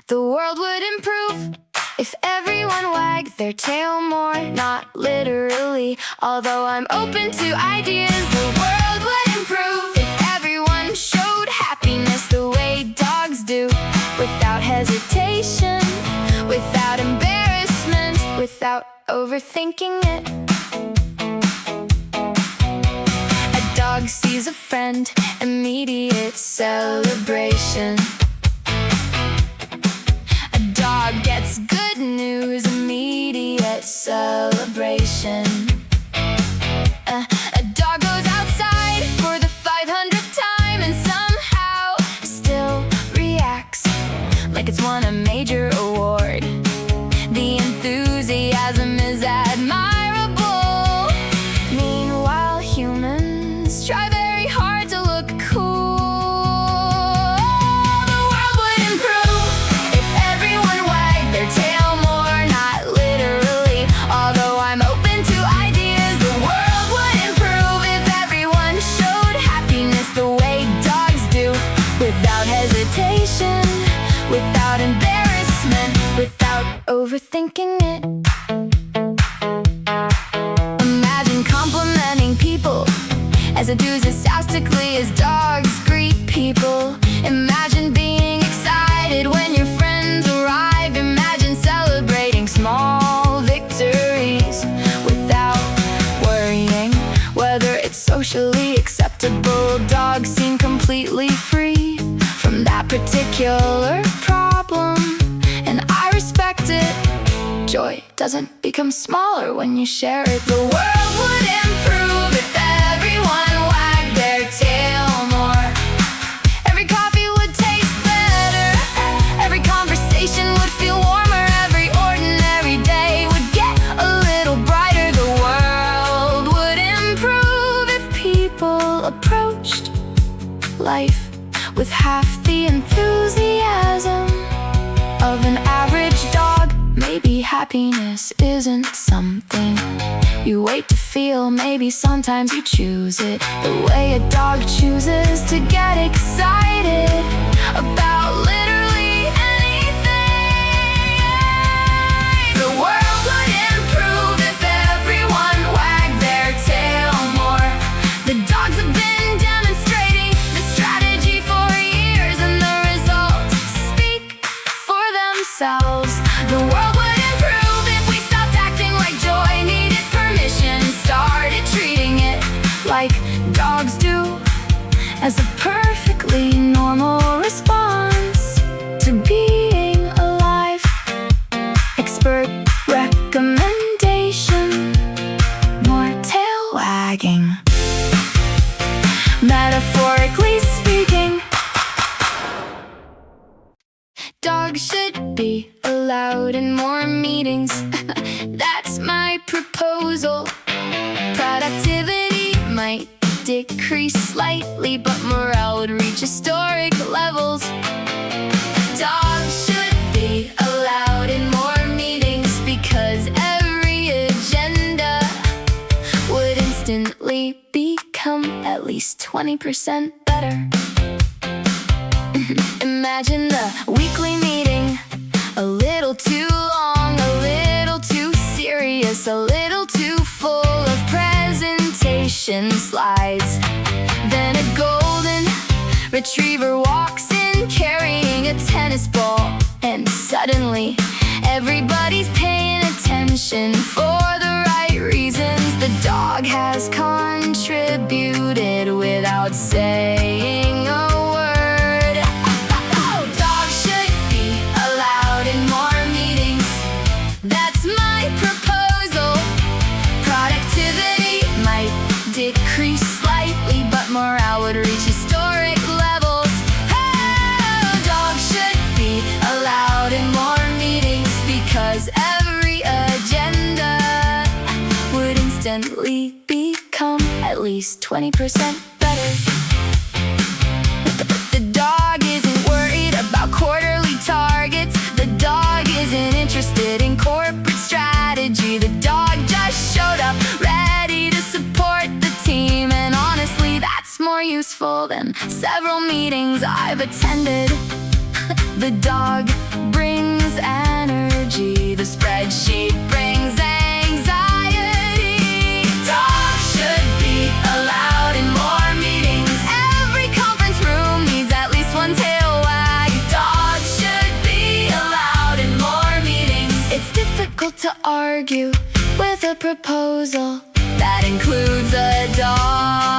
The world would improve if everyone wagged their tail more. Not literally, although I'm open to ideas. The world would improve if everyone showed happiness the way dogs do, without hesitation, without embarrassment, without overthinking it. A dog sees a friend, immediate celebration. A dog gets good news, immediate celebration. A dog goes outside for the 500th time and somehow still reacts like it's won a major award. The enthusiasm is admirable. Meanwhile, humans try very hard to look cool. The world would improve if everyone wagged their tail more. Not literally, although I'm open to ideas. The world would improve if everyone showed happiness the way dogs do, without hesitation, without embarrassment, without overthinking it. Imagine complimenting people as enthusiastically as dogs greet people. Imagine being excited when your friends arrive. Imagine celebrating small victories without worrying whether it's socially acceptable. Dogs seem completely free from that particular problem, and I respect it. Joy doesn't become smaller when you share it. The world would improve if everyone wagged their tail more. Every coffee would taste better, every conversation would feel warmer, every ordinary day would get a little brighter. The world would improve if people approached life with half the enthusiasm of an average dog. Maybe happiness isn't something you wait to feel. Maybe sometimes you choose it, the way a dog chooses to get excited about literally anything. The world would improve if everyone wagged their tail more. The dogs have been demonstrating the strategy for years, and the results speak for themselves. The world would improve if we stopped acting like joy needed permission, started treating it like dogs do, as a perfectly normal response to being alive. Expert recommendation: more tail wagging. Metaphorically speaking, dogs should be allowed in more meetings. That's my proposal. Productivity might decrease slightly, but morale would reach historic levels. Dogs should be allowed in more meetings because every agenda would instantly become at least 20% better. Imagine the weekly meeting, a little too long, a little too serious, a little too full of presentation slides. Then a golden retriever walks in carrying a tennis ball, and suddenly everybody's paying attention for the right reasons. The dog has contributed without saying a word. Dogs should be allowed in more meetings. That's my proposal. Productivity might decrease slightly, but morale would reach historic levels. Oh, dogs should be allowed in more meetings because every agenda would instantly become at least 20% better. The dog isn't worried about quarterly targets. The dog isn't interested in corporate strategy. The dog just showed up ready to support the team, and honestly, that's more useful than several meetings I've attended. The dog brings energy, the spreadsheet brings anxiety. Dogs should be allowed in more meetings. Every conference room needs at least one tail wag. Dogs should be allowed in more meetings. It's difficult to argue with a proposal that includes a dog.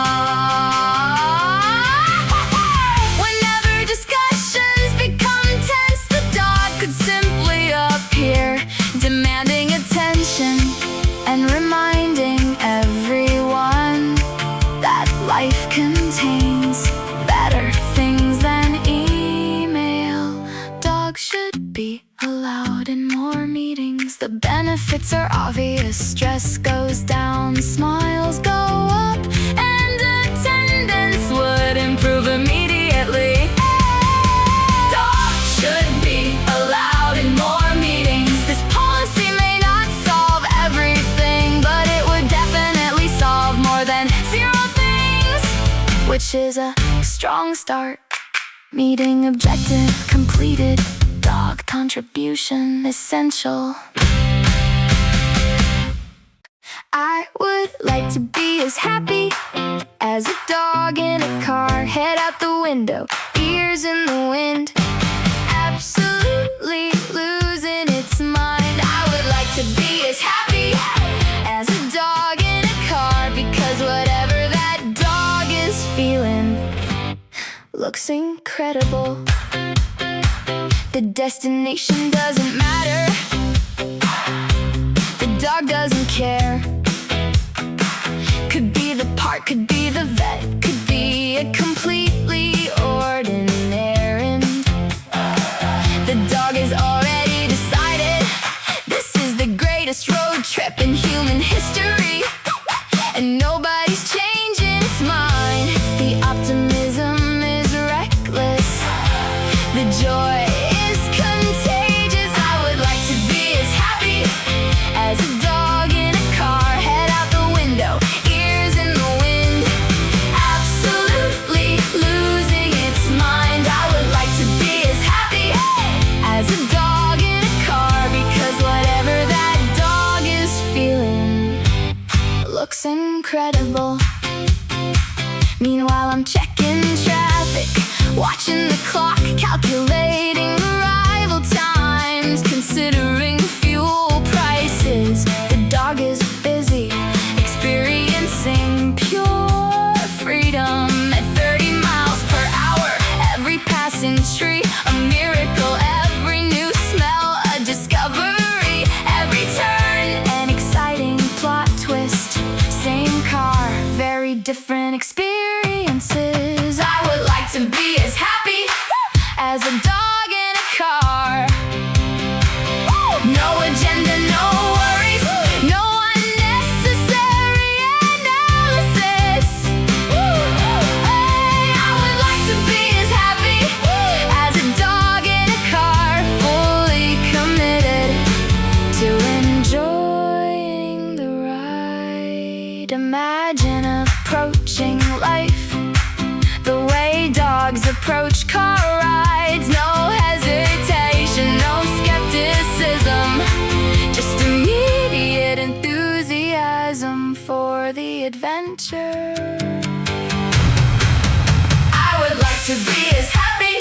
Whenever discussions become tense, the dog could simply appear, demanding attention and reminding everyone that life contains better things than email. Dogs should be allowed in more meetings. The benefits are obvious. Stress goes down, smiles go up, and attendance would improve immediately. Dogs should be allowed in more meetings. This policy may not solve everything, but it would definitely solve more than 0 things, which is a strong start. Meeting objective completed. Dog contribution essential. I would like to be as happy as a dog in a car. Head out the window, ears in the wind, absolutely losing its mind. I would like to be as happy as a dog in a car, because whatever that dog is feeling looks incredible. The destination doesn't matter. The dog doesn't care. Could be the park, could be the vet, could be a completely ordinary errand. The dog is already decided. This is the greatest road trip in human history, and nobody's changing its mind. The optimism is reckless. The joy is contagious. I would like to be as happy as a dog in a car. Head out the window, ears in the wind, absolutely losing its mind. I would like to be as happy as a dog in a car, because whatever that dog is feeling looks incredible. Meanwhile, I'm checking traffic, watching the clock, calculating arrival times, considering fuel prices. The dog is busy, experiencing pure freedom at 30 miles per hour. Every passing tree, a miracle. Every new smell, a discovery. Every turn, an exciting plot twist. Same car, very different experiences. I would like to be as happy as a dog in a car. No agenda, no worries, no unnecessary analysis. Hey, I would like to be as happy as a dog in a car, fully committed to enjoying the ride. Imagine approaching life the way dogs approach car rides. No hesitation, no skepticism, just immediate enthusiasm for the adventure. I would like to be as happy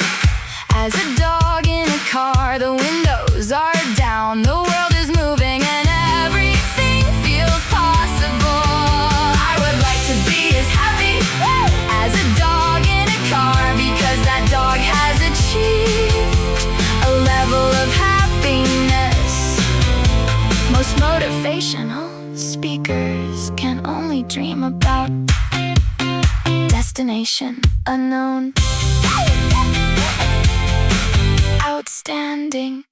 as a dog in a car. The windows are down, the world is moving, and everything feels possible. I would like to be as happy as a dog in a car, because that dog has achieved a level of happiness most motivational speakers can only dream about. Destination unknown. Outstanding.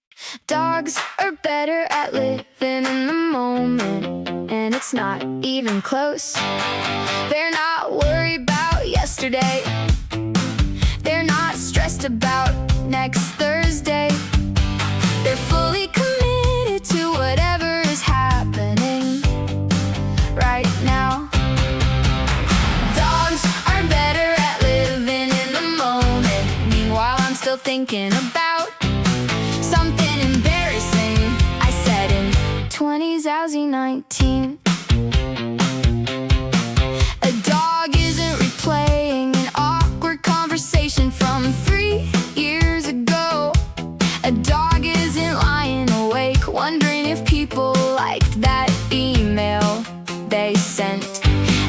Dogs are better at living in the moment, and it's not even close. They're not worried about yesterday. They're not stressed about next Thursday. They're fully committed to whatever is happening right now. Dogs are better at living in the moment. Meanwhile, I'm still thinking about 2019. A dog isn't replaying an awkward conversation from 3 years ago. A dog isn't lying awake, wondering if people liked that email they sent.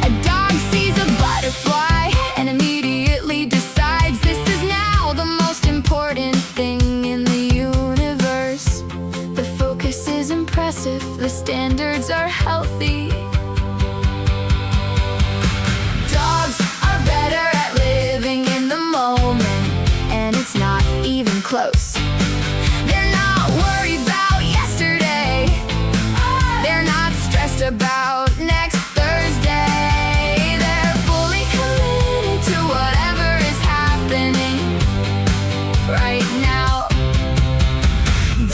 A dog sees a butterfly and immediately decides this is now the most important thing in the universe. The focus is impressive, the standards are healthy. Dogs are better at living in the moment, and it's not even close. They're not worried about yesterday. They're not stressed about next Thursday. They're fully committed to whatever is happening right now.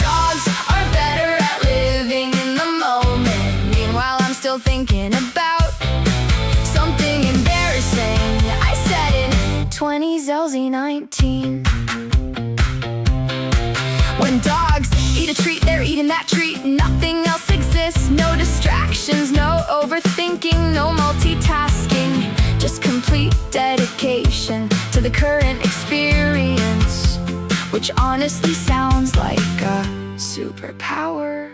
Dogs are better at living in the moment. Meanwhile, I'm still thinking about something embarrassing I said in 2019. When dogs eat a treat, they're eating that treat. Nothing else exists, no distractions, no overthinking, no multitasking. Just complete dedication to the current experience, which honestly sounds like a superpower.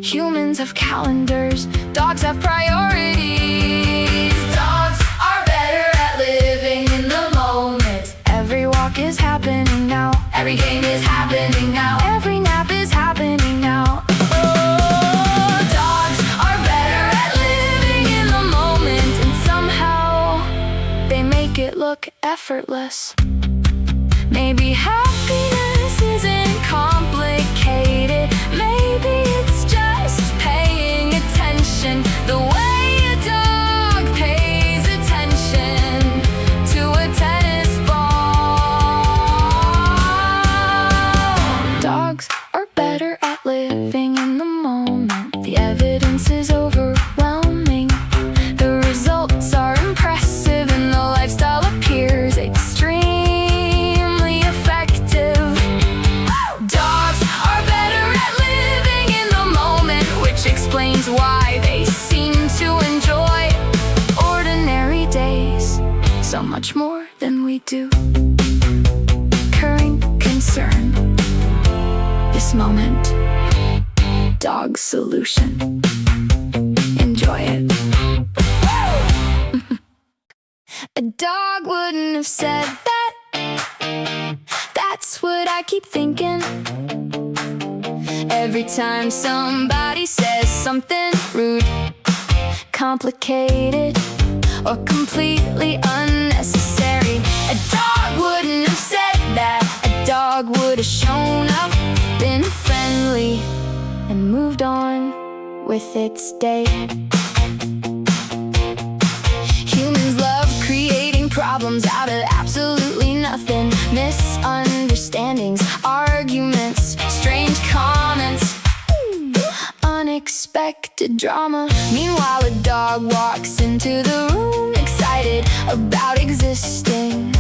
Humans have calendars, dogs have priorities. Dogs are better at living in the moment. Every walk is happening now. Every game is happening now. Every nap is happening now. Oh, dogs are better at living in the moment, and somehow they make it look effortless. Maybe happiness isn't complicated. Maybe it's just paying attention the way a dog pays attention to a tennis ball. Dogs are better at living in the moment. The evidence is overwhelming. The results are impressive, and the lifestyle appears extremely effective. Dogs are better at living in the moment, which explains why they seem to enjoy ordinary days so much more than we do. Current concern, this moment, dog solution. Enjoy it. A dog wouldn't have said that. That's what I keep thinking. Every time somebody says something rude, complicated, or completely unnecessary, a dog wouldn't have said that. A dog would have shown up, been friendly, and moved on with its day. Humans love creating problems out of absolutely nothing. Misunderstandings, arguments, strange comments, unexpected drama. Meanwhile, a dog walks into the room excited about existing,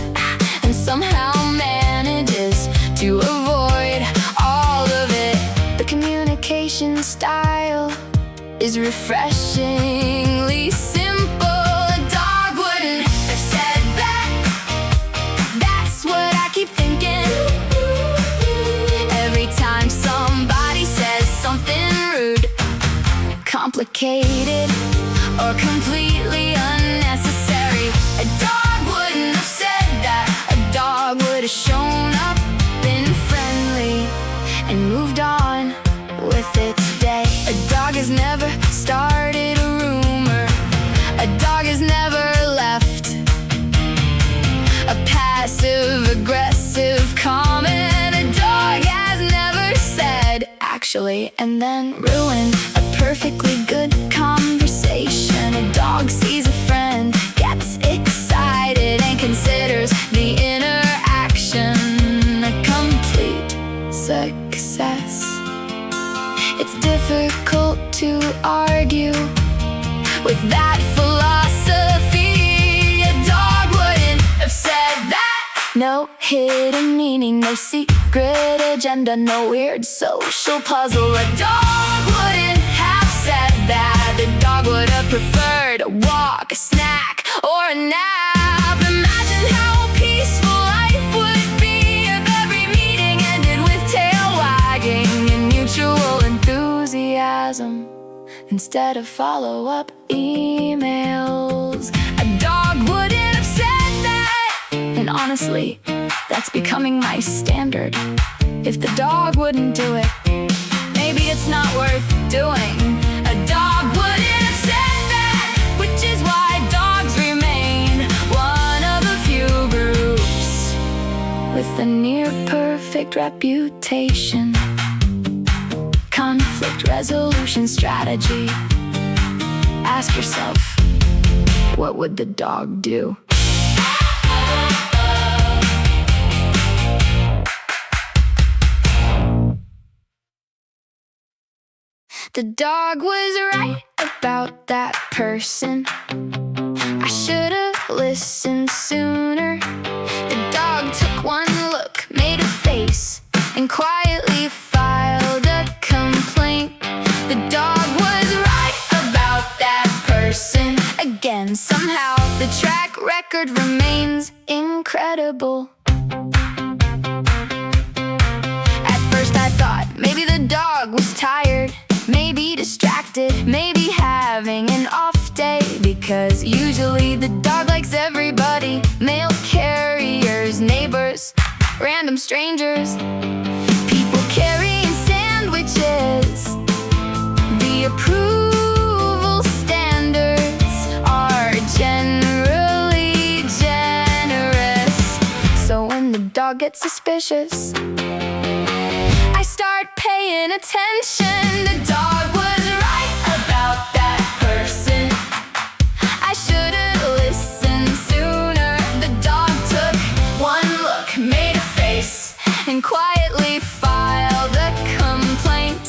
and somehow manages to avoid all of it. The communication style is refreshingly simple. A dog wouldn't have said that. That's what I keep thinking. Every time somebody says something rude, complicated, or completely unnecessary, a dog wouldn't have said that. A dog would have shown up, been friendly, and moved on with its day. A dog has never started a rumor. A dog has never left a passive-aggressive comment. A dog has never said actually and then ruined a perfectly good conversation. A dog sees a friend, gets excited, and considers the interaction a complete success. It's difficult to argue with that philosophy. A dog wouldn't have said that. No hidden meaning, no secret agenda, no weird social puzzle. A dog wouldn't have that the dog would have preferred a walk, a snack, or a nap. Imagine how peaceful life would be if every meeting ended with tail wagging and mutual enthusiasm instead of follow-up emails. A dog wouldn't have said that, and honestly, that's becoming my standard. If the dog wouldn't do it, maybe it's not worth doing. A dog wouldn't have said that, which is why dogs remain one of a few groups with a near-perfect reputation. Conflict resolution strategy. Ask yourself, what would the dog do? The dog was right about that person. I should have listened sooner. The dog took one look, made a face, and quietly filed a complaint. The dog was right about that person. Again, somehow the track record remains incredible. At first I thought maybe the dog was tired, maybe distracted, maybe having an off day, because usually the dog likes everybody. Mail carriers, neighbors, random strangers, people carrying sandwiches. The approval standards are generally generous. So when the dog gets suspicious, I start paying attention. The dog was right about that person. I should've listened sooner. The dog took one look, made a face, and quietly filed a complaint.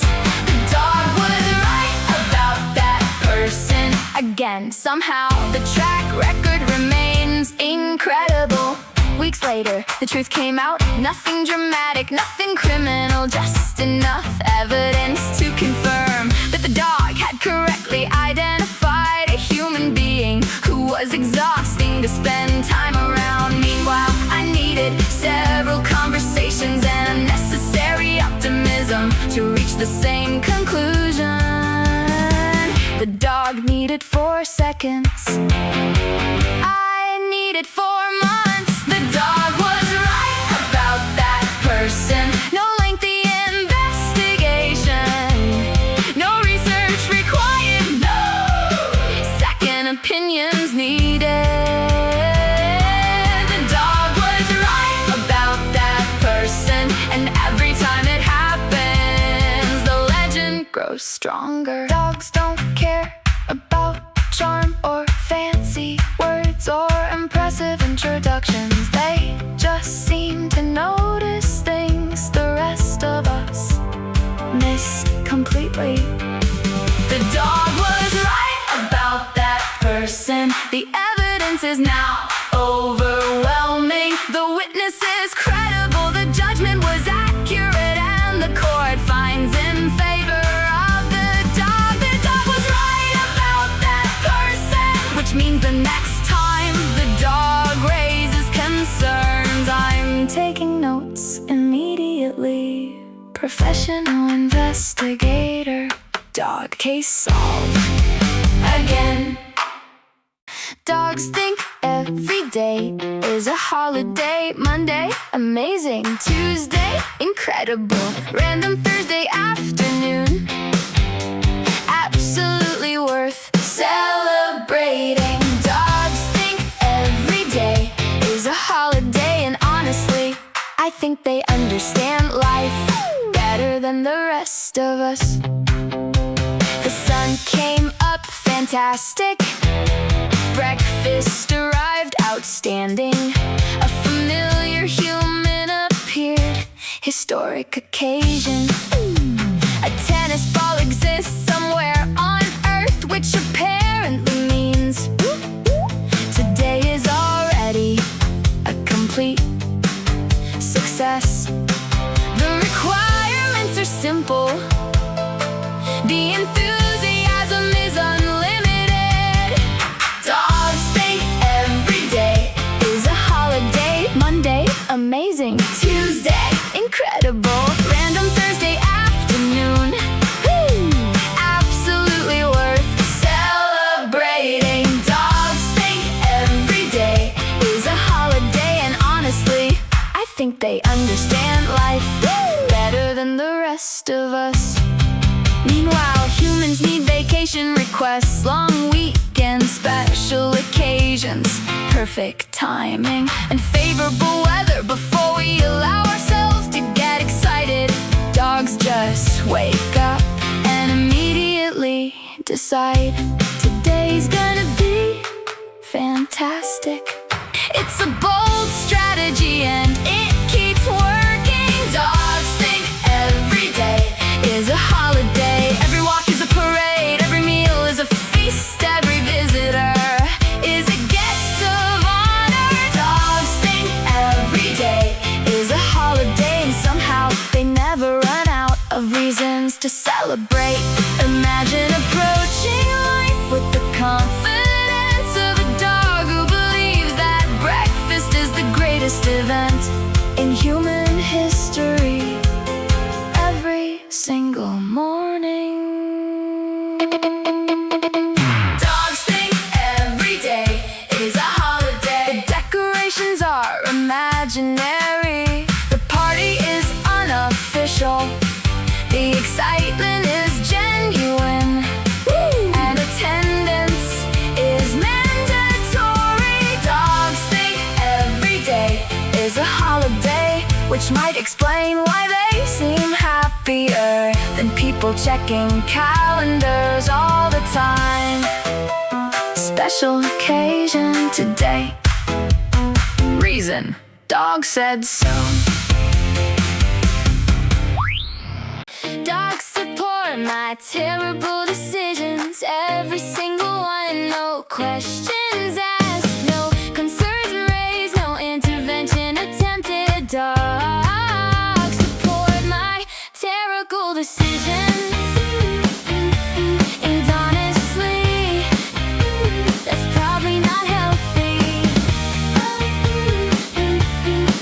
The dog was right about that person. Again, somehow the track record remains incredible. Weeks later, the truth came out. Nothing dramatic, nothing criminal, just enough evidence to confirm that the dog had correctly identified a human being who was exhausting to spend time around. Meanwhile, I needed several conversations and unnecessary optimism to reach the same conclusion. The dog needed 4 seconds. I needed 4 months. The dog was right about that person. No lengthy investigation, no research required, no second opinions needed. The dog was right about that person, and every time it happens, the legend grows stronger. Dogs don't care about charm or fancy words or impressive introductions. They just seem to notice things the rest of us miss completely. The dog was right about that person. The evidence is now overwhelming. The witness is credible. The judgment was accurate, and the court finds in favor of the dog. The dog was right about that person, which means the next time the dog raises concerns, I'm taking notes immediately. Professional investigator, dog case solved. Again. Dogs think every day is a holiday. Monday, amazing. Tuesday, incredible. Random Thursday afternoon, absolutely worth celebrating. Dogs think every day is a holiday, and honestly, I think they understand life better than the rest of us. The sun came up fantastic. Breakfast arrived outstanding. A familiar human appeared. Historic occasion. A tennis ball exists somewhere on Earth, which apparently means today is already a complete success. The requirements are simple. The enthusiasm than the rest of us. Meanwhile, humans need vacation requests, long weekends, special occasions, perfect timing, and favorable weather before we allow ourselves to get excited. Dogs just wake up and immediately decide today's gonna be fantastic. It's a bold strategy and it keeps working. Dogs think every day is a holiday. Every walk is a parade, every meal is a feast, every visitor is a guest of honor. Dogs think every day is a holiday, and somehow they never run out of reasons to celebrate. Imagine approaching life with the confidence of a dog who believes that breakfast is the greatest event in human history. Every single morning, dogs think every day is a holiday. The decorations are imaginary, the party is unofficial, the excitement is genuine, and attendance is mandatory. Dogs think every day is a holiday, which might explain why they seem happier than people checking calendars all the time. Special occasion today. Reason: dog said so. Dogs support my terrible decisions, every single one, no questions asked, no concerns raised, no intervention attempted. Dogs support my terrible decisions, and honestly, that's probably not healthy,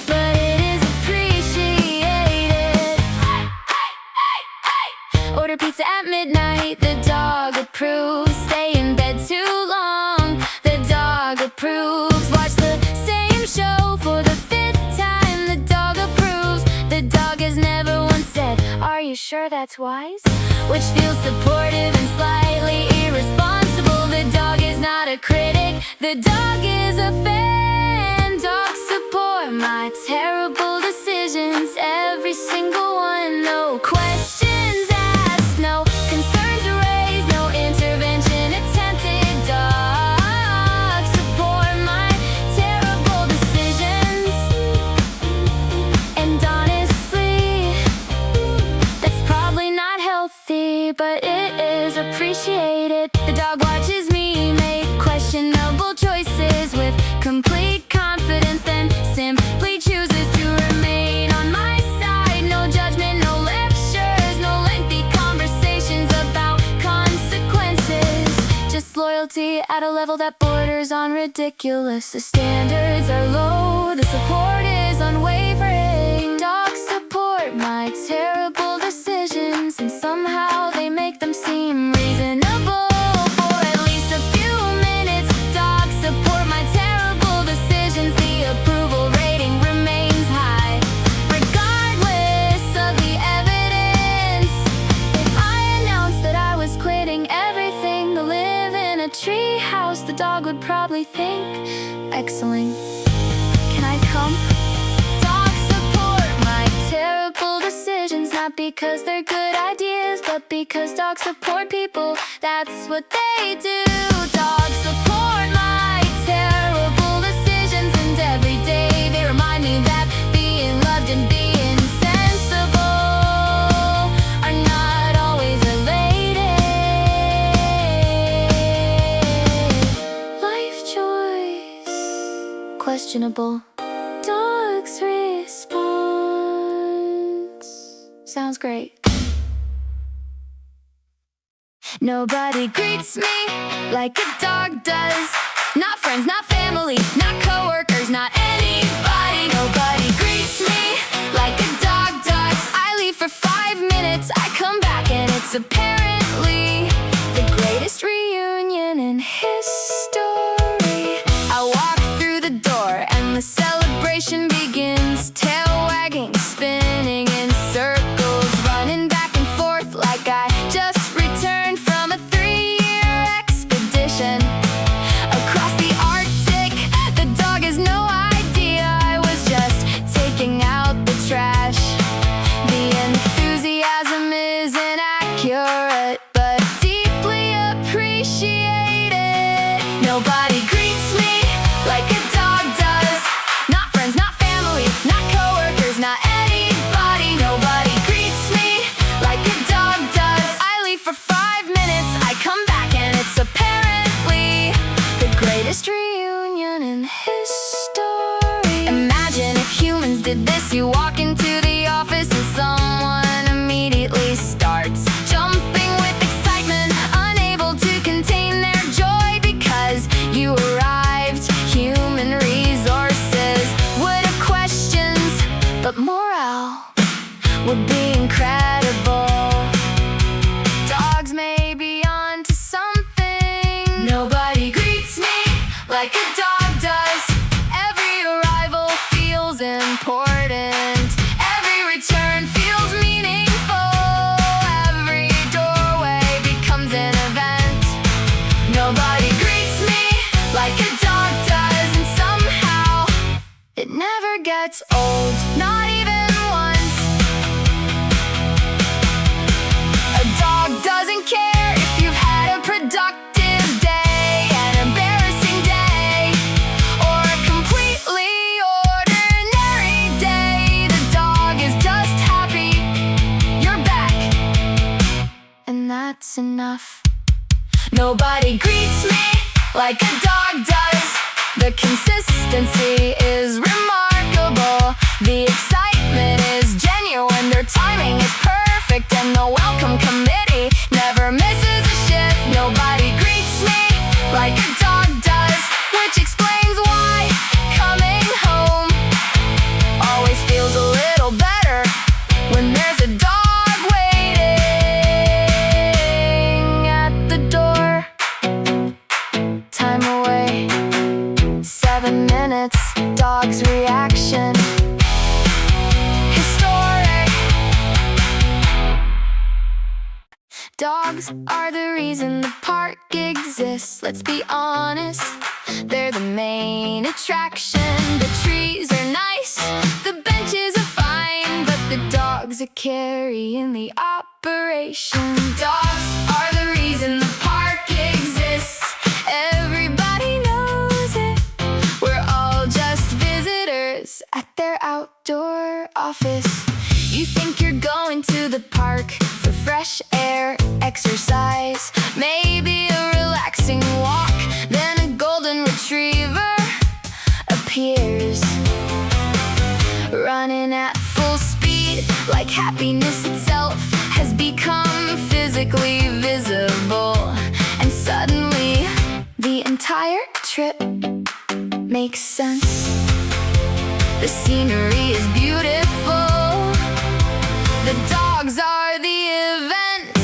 but it is appreciated. Order pizza at midnight, the dog approves. Stay in bed too long, the dog approves. Watch the same show for the 5th time, the dog approves. The dog has never once said, "Are you sure that's wise?" which feels supportive and slightly irresponsible. The dog is not a critic, the dog is a fan. Dogs support my terrible decisions, every single one, no questions asked, no concerns raised, no intervention attempted. Dogs support my terrible decisions, and honestly, that's probably not healthy, but it is appreciated. The dog watches me make questionable choices with complete confidence, then simply chooses to remain on my side. No judgment, no lectures, no lengthy conversations about consequences, just loyalty at a level that borders on ridiculous. The standards are low, the support is unwavering. Dogs support my terrible decisions, and somehow they make them seem reasonable. For at least a few minutes, dogs support my terrible decisions. The approval rating remains high, regardless of the evidence. If I announced that I was quitting everything to live in a tree house, the dog would probably think, excellent, can I come? Dogs support my terrible decisions, not because they're good ideas, but because dogs support people, that's what they do. Dogs support my terrible decisions, and every day they remind me that being loved and being sensible are not always related. Life choice questionable. Dog's response sounds great. Nobody greets me like a dog does. Not friends, not family, not coworkers, not anybody. Nobody greets me like a dog does. I leave for 5 minutes, I come back and it's apparently the greatest reunion in history. I walk through the door and the celebration begins. Tail wagging, spinning in circles, incredible. Dogs may be onto something. Nobody greets me like a dog does. Every arrival feels important. Every return feels meaningful. Every doorway becomes an event. Nobody greets me like a dog does, and somehow it never gets old, not even once. A dog doesn't care if you've had a productive day, an embarrassing day, or a completely ordinary day. The dog is just happy you're back, and that's enough. Nobody greets me like a dog does. The consistency is remarkable. The excitement is genuine. Their timing is perfect, and the welcome committee never misses a shift. Nobody greets me like a dog does, which explains why coming home always feels a little better when there's a dog waiting at the door. Time away, 7 minutes. Dog's reaction historic. Dogs are the reason the park exists. Let's be honest, they're the main attraction. The trees are nice, the benches are fine, but the dogs are carrying the operation. Dogs are the reason the park exists. Everybody knows it. We're all just visitors at their outdoor office. You think you're going to the park for fresh air, exercise, maybe a relaxing walk. Then a golden retriever appears, running at full speed, like happiness itself has become physically visible. And suddenly, the entire trip makes sense. The scenery is beautiful. The dogs are the event.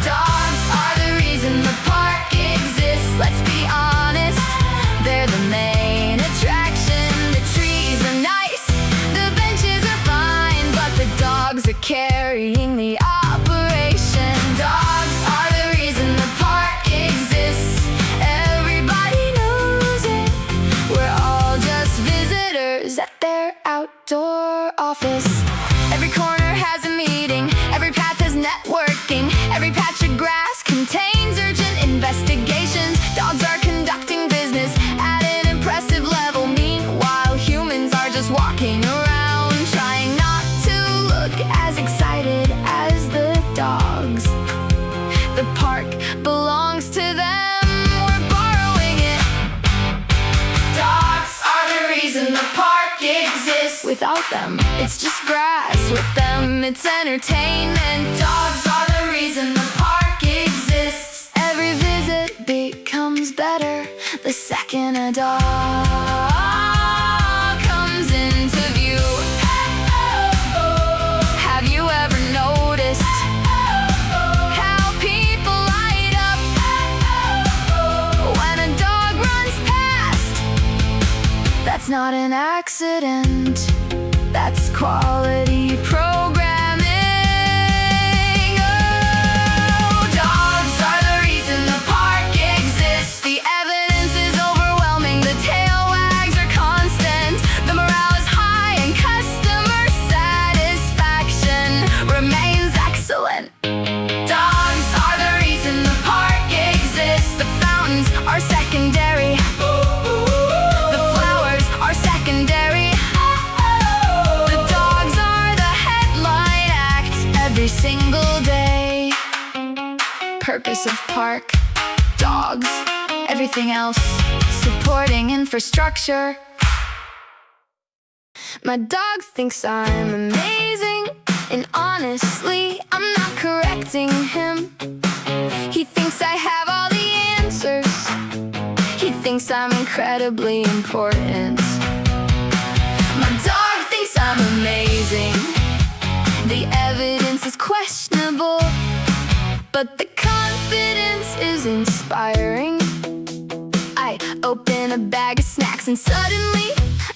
Dogs are the reason the park exists. Let's be honest, they're the main attraction. The trees are nice, the benches are fine, but the dogs are carrying the operation. Dogs are the reason the park exists. Everybody knows it. We're all just visitors at their outdoor office. Every corner has a meeting, every path has networking, every patch of grass contains urgent investigations. Dogs are conducting business at an impressive level. Meanwhile, humans are just walking around, trying not to look as excited as the dogs. The park belongs to them, we're borrowing it. Dogs are the reason the park exists. Without them, it's just grass. With them, it's entertainment. Dogs are the reason the park exists. Every visit becomes better the second a dog comes into view. Have you ever noticed how people light up when a dog runs past? That's not an accident. That's quality programming. Oh, dogs are the reason the park exists. The evidence is overwhelming. The tail wags are constant. The morale is high, and customer satisfaction remains excellent. Dogs are the reason the park exists. The fountains are secondary. The flowers are secondary. Every single day. Purpose of park, dogs, everything else, supporting infrastructure. My dog thinks I'm amazing, and honestly, I'm not correcting him. He thinks I have all the answers. He thinks I'm incredibly important. My dog thinks I'm amazing. The evidence is questionable, but the confidence is inspiring. I open a bag of snacks and suddenly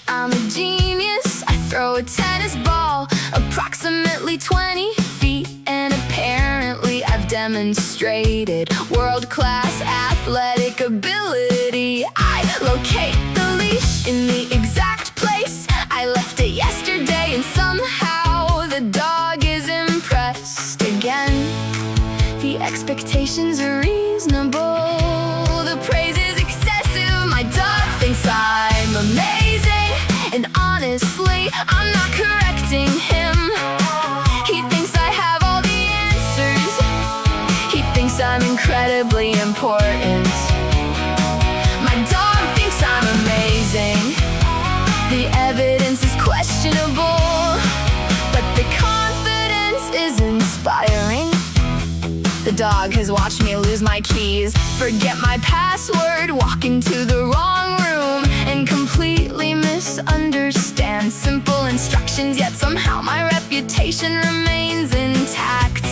I'm a genius. I throw a tennis ball approximately 20 feet, and apparently I've demonstrated world-class athletic ability. I locate the leash in the exact place I left it yesterday, and somehow the dog is impressed again. The expectations are reasonable, the praise is excessive. My dog thinks I'm amazing, and honestly, I'm not correcting him. He thinks I have all the answers. He thinks I'm incredibly important. My dog thinks I'm amazing. The evidence is questionable, but the confidence is inspiring. The dog has watched me lose my keys, forget my password, walk into the wrong room, and completely misunderstand simple instructions, yet somehow my reputation remains intact.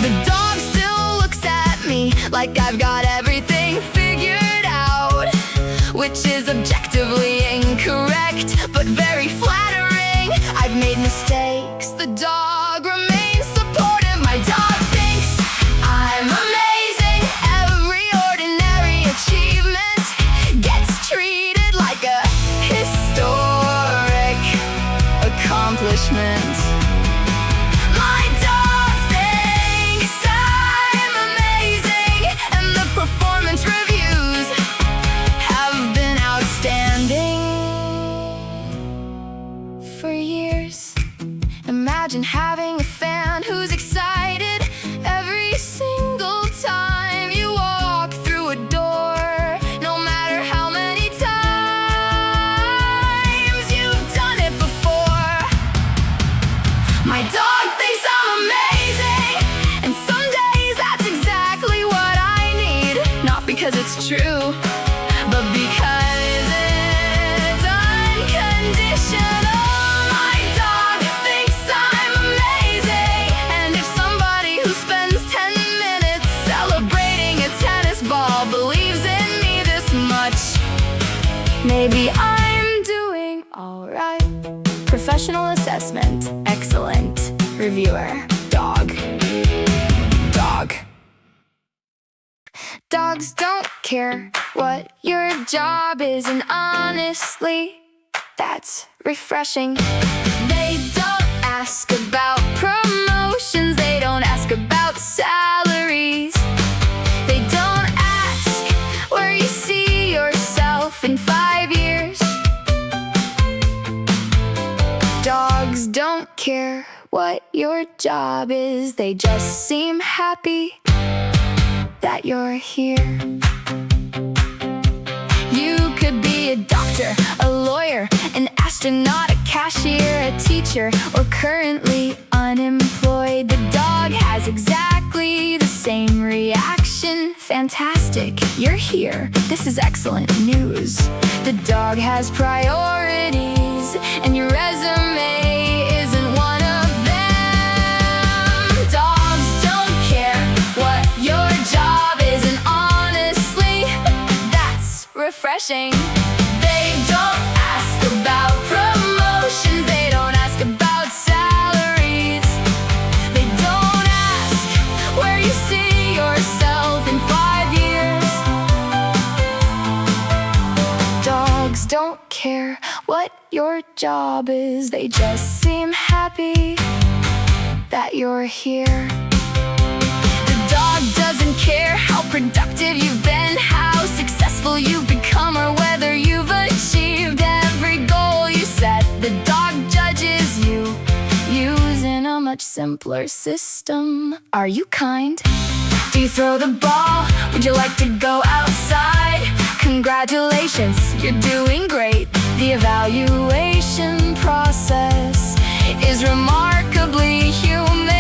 The dog still looks at me like I've got everything figured out, which is objectively incorrect, but very flattering. I've made mistakes, the dog remains supportive. My dog thinks I'm amazing. Every ordinary achievement gets treated like a historic accomplishment. My dog thinks I'm amazing, and the performance reviews have been outstanding. For years, imagine having a fan who's excited every single time you walk through a door, no matter how many times you've done it before. My dog thinks I'm amazing, and some days that's exactly what I need. Not because it's true, but because it's unconditional. My dog thinks I'm amazing, and if somebody who spends 10 minutes celebrating a tennis ball believes in me this much, maybe I'm doing alright. Professional assessment, excellent. Reviewer, dog. Dog. Dogs don't care what your job is, and honestly, that's refreshing. They don't ask about promotions, they don't ask about salaries. They don't ask where you see yourself in 5 years. Dogs don't care what your job is, they just seem happy that you're here. You could be a doctor, a lawyer, an astronaut, a cashier, a teacher, or currently unemployed. The dog has exactly the same reaction. Fantastic, you're here. This is excellent news. The dog has priorities, and your resume isn't one of them. Dogs don't care what your job is, and honestly, that's refreshing. They don't ask about promotions, they don't ask about salaries. They don't ask where you see yourself in 5 years. Dogs don't care what your job is, they just seem happy that you're here. The dog doesn't care how productive you've been, how successful you've become, or whether you've achieved every goal you set. The dog judges you using a much simpler system. Are you kind? Do you throw the ball? Would you like to go outside? Congratulations, you're doing great. The evaluation process is remarkably humane.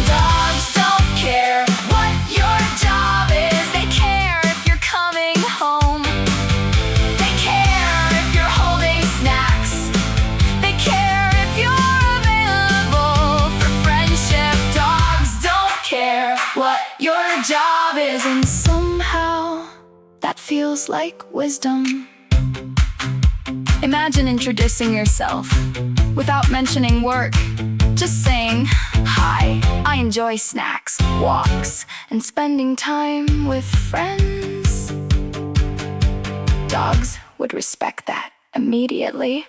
Dogs don't care what your job is, they care if you're coming home. They care if you're holding snacks. They care if you're available. job is. And somehow that feels like wisdom. Imagine introducing yourself without mentioning work, just saying, "Hi, I enjoy snacks, walks, and spending time with friends." Dogs would respect that immediately.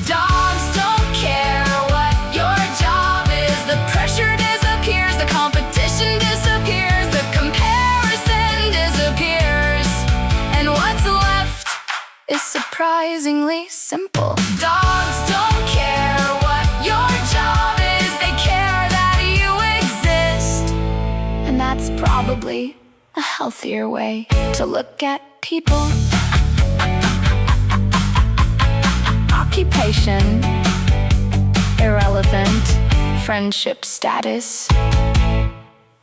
Dogs don't care what your job is. The pressure disappears, the competition disappears, the comparison disappears, and what's left is surprisingly simple. Dogs don't care what your job is. They care that you exist. And that's probably a healthier way to look at people. Occupation, irrelevant. Friendship status,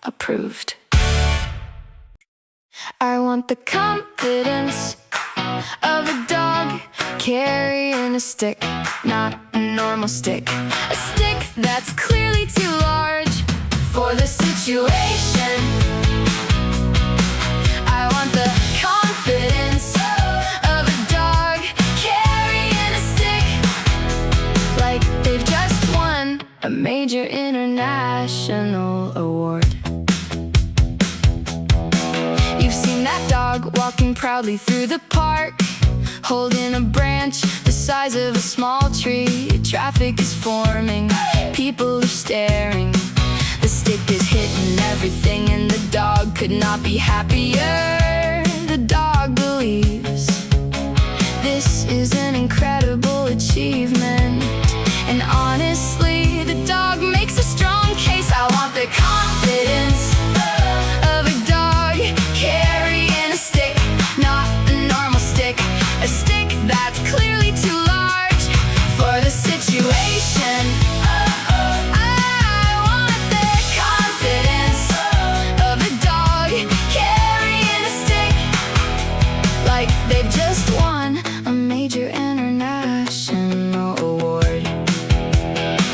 approved. I want the confidence of a dog carrying a stick, not a normal stick. A stick that's clearly too large for the situation. I want the confidence of a dog carrying a stick, like they've just won a major international award. You've seen that dog walking proudly through the park, holding a branch the size of a small tree. Traffic is forming, people are staring. The stick is hitting everything, and the dog could not be happier. The dog believes this is an incredible achievement, and honestly, the dog makes a strong case. I want the confidence of a dog carrying a stick, not a normal stick. A stick that's clearly too large for the situation. I want the confidence of a dog carrying a stick, like they've just won a major international award.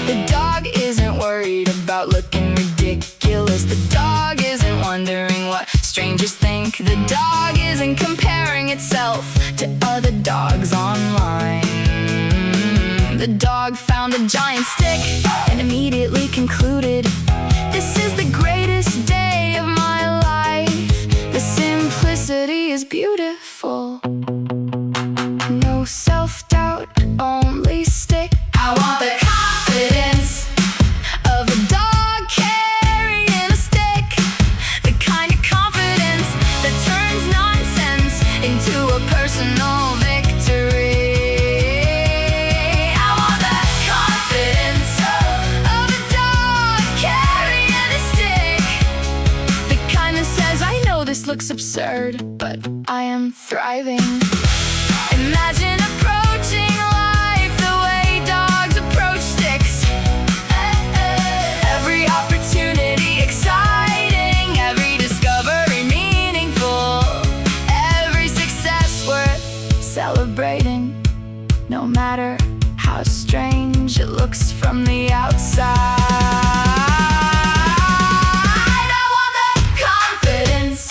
The dog isn't worried about looking ridiculous. The dog isn't wondering what strangers think. The dog isn't comparing itself to other dogs online. The dog found a giant stick and immediately concluded, "This is the greatest day of my life." The simplicity is beautiful. No self-doubt, only stick. I want the confidence of a dog carrying a stick, the kind of confidence that turns nonsense into a personal victory. I want the confidence of a dog carrying a stick, the kind that says, "I know this looks absurd, but I am thriving." Imagine approaching life the way dogs approach sticks. Every opportunity exciting, every discovery meaningful, every success worth celebrating, no matter how strange it looks from the outside. I want the confidence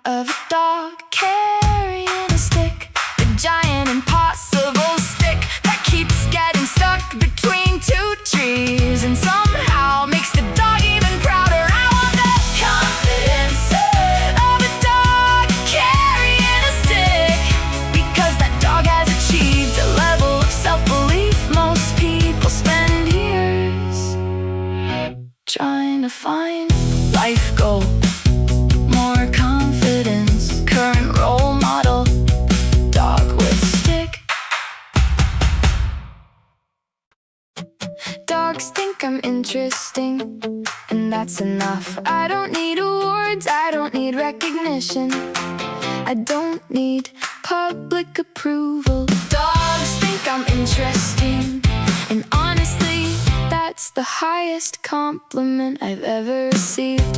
of a dog carrying a stick, the giant impossible stick that keeps getting stuck between two trees and somehow makes the dog even prouder. I want the confidence of a dog carrying a stick, because that dog has achieved a level of self-belief most people spend years trying to find. Life goal, more confidence, current role model, dog with stick. Dogs think I'm interesting, and that's enough. I don't need awards, I don't need recognition, I don't need public approval. Dogs think I'm interesting, and honestly, that's the highest compliment I've ever received.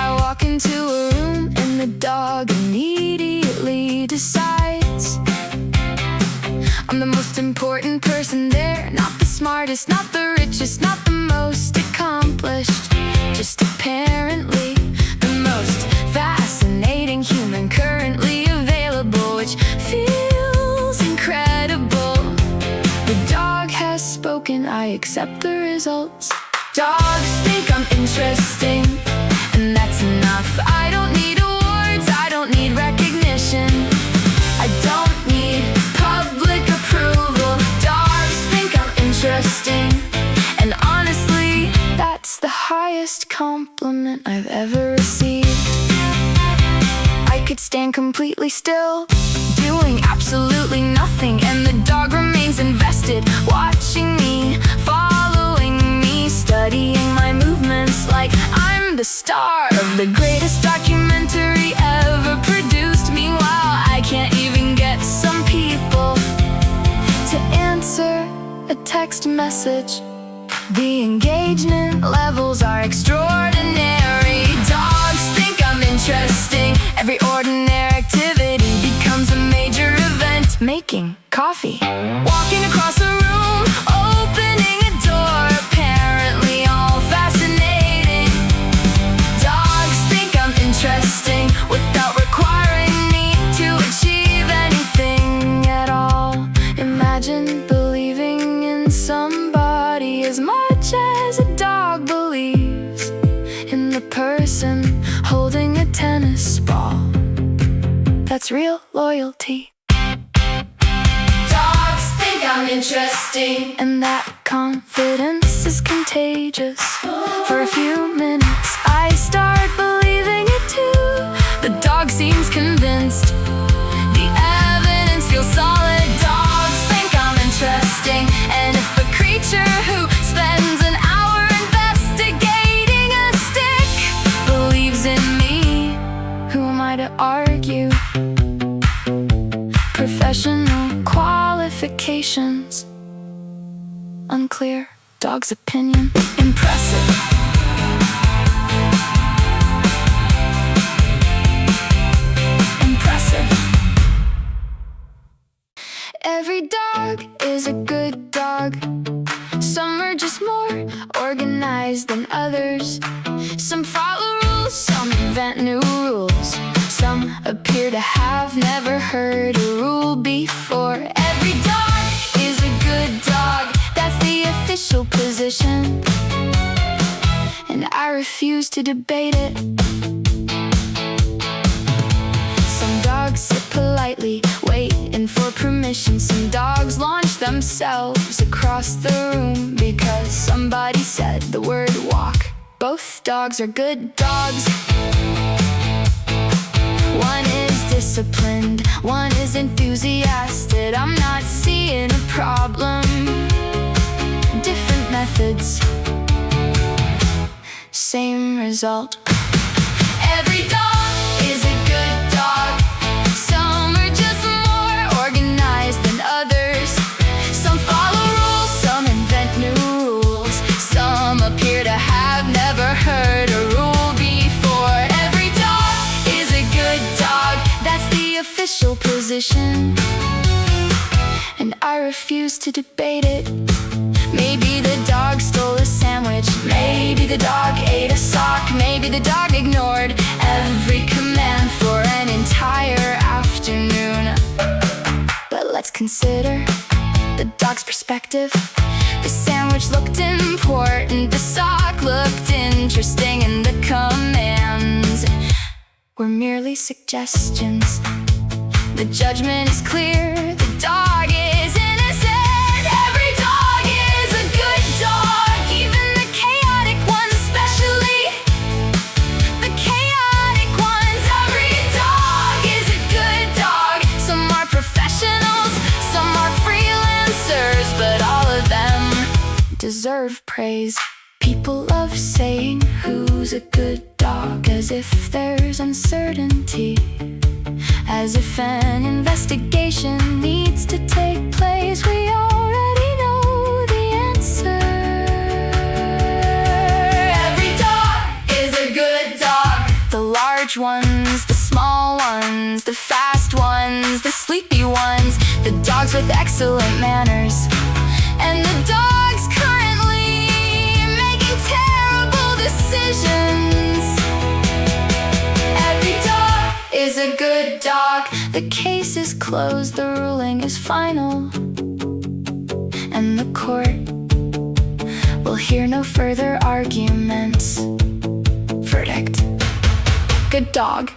I walk into a room and the dog immediately decides I'm the most important person there. Not the smartest, not the richest, not the most accomplished, just just apparently the most fascinating human currently available, which feels incredible. The dog has spoken, I accept the results. Dogs think I'm interesting, and that's enough. I don't need awards, I don't need recognition, I don't need public approval. Dogs think I'm interesting, and honestly, that's the highest compliment I've ever received. I could stand completely still, doing absolutely nothing, and the dog remains invested, watching me, following me, studying my movements like I'm the star of the greatest documentary ever produced. Meanwhile, I can't even get some people to answer a text message. The engagement levels are extraordinary. Dogs think I'm interesting. Every ordinary activity becomes a major event. Making coffee, walking across a room, opening a door, apparently all fascinating. Dogs think I'm interesting without requiring me to achieve anything at all. Imagine believing in somebody as much as a dog believes in the person holding a tennis ball. That's real loyalty. Dogs think I'm interesting, and that confidence is contagious. For a few minutes, I start believing it too. The dog seems convinced. The evidence feels solid. Dogs think I'm interesting, and if a creature who spends an hour investigating a stick believes in me, who am I to argue? Professional qualifications unclear. Dog's opinion impressive. Impressive. Every dog is a good dog. Some are just more organized than others. Some follow rules, some invent new rules. Some appear to have never heard a rule before. Every dog is a good dog, that's the official position, and I refuse to debate it. Some dogs sit politely, waiting for permission. Some dogs launch themselves across the room because somebody said the word walk. Both dogs are good dogs. One is disciplined, one is enthusiastic. I'm not seeing a problem. Different methods, same result. Every dog is a good dog. Some are just more organized than others. Some follow rules, some invent new rules. Some appear to have never heard a rule before. Every dog is a good dog, that's the official position, and I refuse to debate it. Maybe the dog stole a sandwich, maybe the dog ate a sock, maybe the dog ignored every command for an entire afternoon. But let's consider the dog's perspective. The sandwich looked important, the sock looked interesting, and the commands were merely suggestions. The judgment is clear, the dog is innocent. Every dog is a good dog, even the chaotic ones, especially the chaotic ones. Every dog is a good dog. Some are professionals, some are freelancers, but all of them deserve praise. People love saying who's a good dog, as if there's uncertainty, as if an investigation needs to take place. We already know the answer. Every dog is a good dog. The large ones, the small ones, the fast ones, the sleepy ones, the dogs with excellent manners, and the dogs currently making terrible decisions. close, the ruling is final, and the court will hear no further arguments. Verdict: good dog.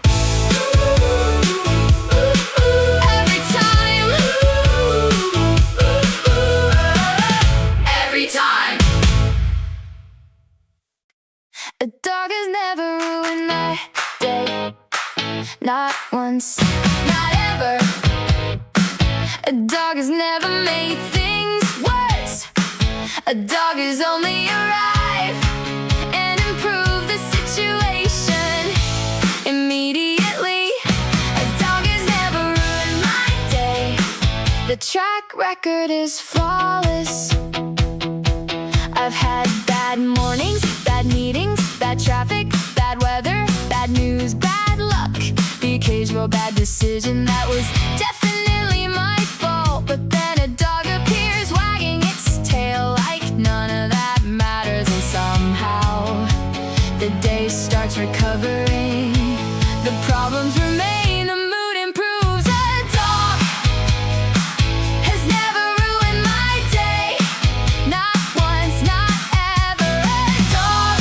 Every time. Every time. A dog has never ruined my day. Not once, not ever. A dog has never made things worse. A dog has only arrived and improved the situation immediately. A dog has never ruined my day. The track record is flawless. I've had bad mornings, bad meetings, bad traffic, bad weather, bad news, bad luck. The occasional bad decision that was definitely my fault. But then a dog appears wagging its tail like none of that matters, and somehow the day starts recovering. The problems remain, the mood improves. A dog has never ruined my day. Not once, not ever. A dog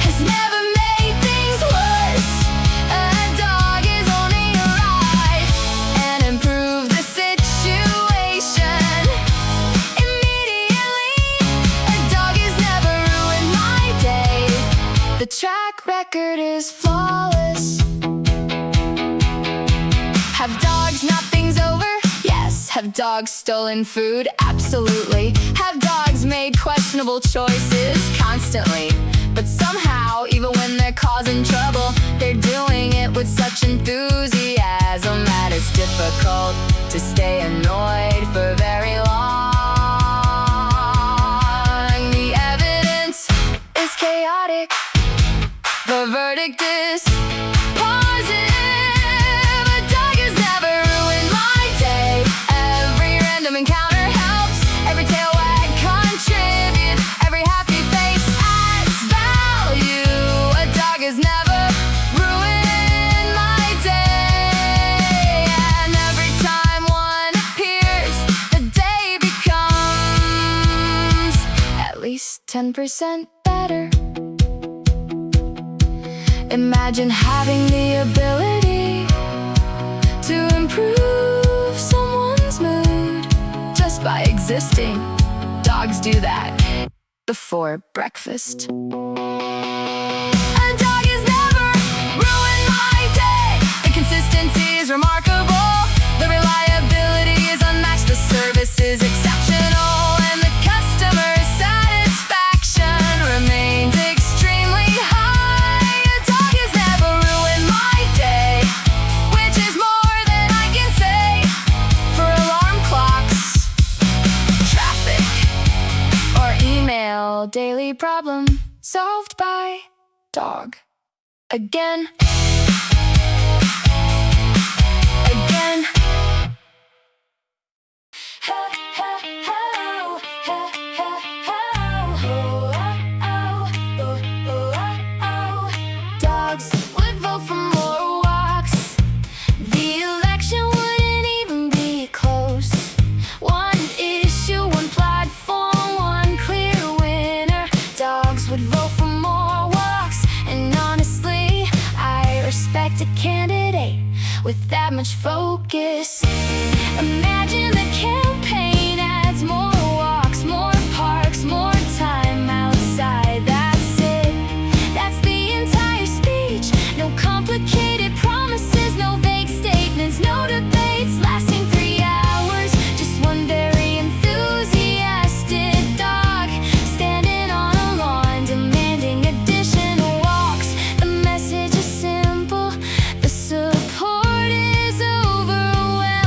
has never made things worse. A dog has only arrived and improved the situation immediately. A dog has never ruined my day. The track record is flawless. Have dogs knocked things over? Yes. Have dogs stolen food? Absolutely. Have dogs made questionable choices? Constantly. But somehow, even when they're causing trouble, they're doing it with such enthusiasm that it's difficult to stay annoyed for very long. The evidence is chaotic. The verdict is positive. A dog has never ruined my day. Every random encounter helps. Every tail wag contributes. Every happy face adds value. A dog has never ruined my day. And every time one appears, the day becomes at least 10% better. Imagine having the ability to improve someone's mood just by existing. Dogs do that before breakfast. A dog has never ruined my day. The consistency is remarkable. The reliability is unmatched. The service is exceptional. And the customer satisfaction remains extremely high. A dog has never ruined my day, which is more than I can say for alarm clocks, traffic, or email. Daily problem solved by dog. Again. Again. Dogs would vote for more walks. The election wouldn't even be close. One issue, one platform, one clear winner. Dogs would vote for more walks. And honestly, I respect a candidate with that much focus. Imagine the campaign adds more walks, more parks, more time outside. That's it. That's the entire speech. No complicated promises, no vague statements, no debates lasting 3 hours. Just one very enthusiastic dog standing on a lawn demanding additional walks. The message is simple. The support is overwhelming.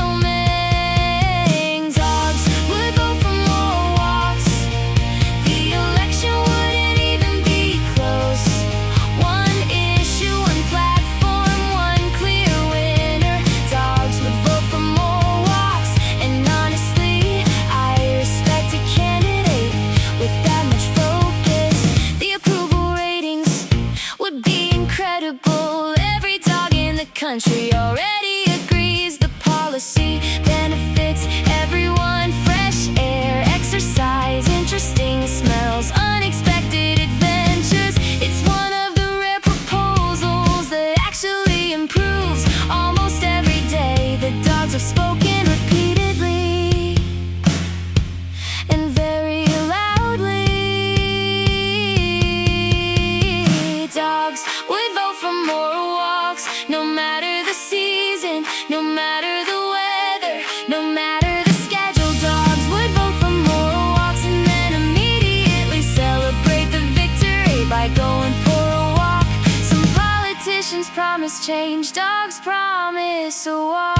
promise change. Dogs promise a walk.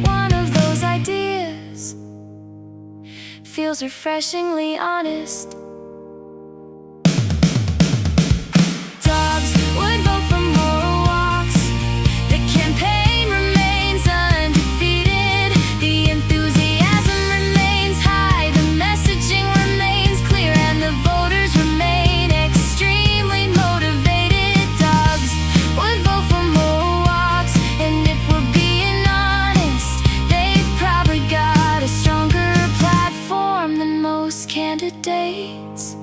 One of those ideas feels refreshingly honest. Dogs would vote for more walks. The campaign remains undefeated. The enthusiasm remains high. The messaging remains clear, and the voters remain extremely motivated. Dogs would vote for more walks, and if we're being honest, they've probably got a stronger platform than most candidates.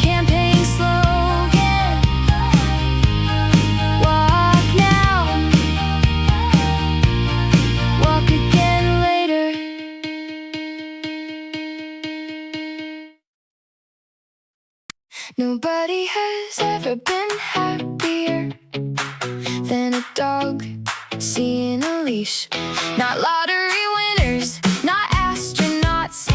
Campaign slogan: walk now, walk again later. Nobody has ever been happier than a dog seeing a leash. Not lottery winners, not astronauts,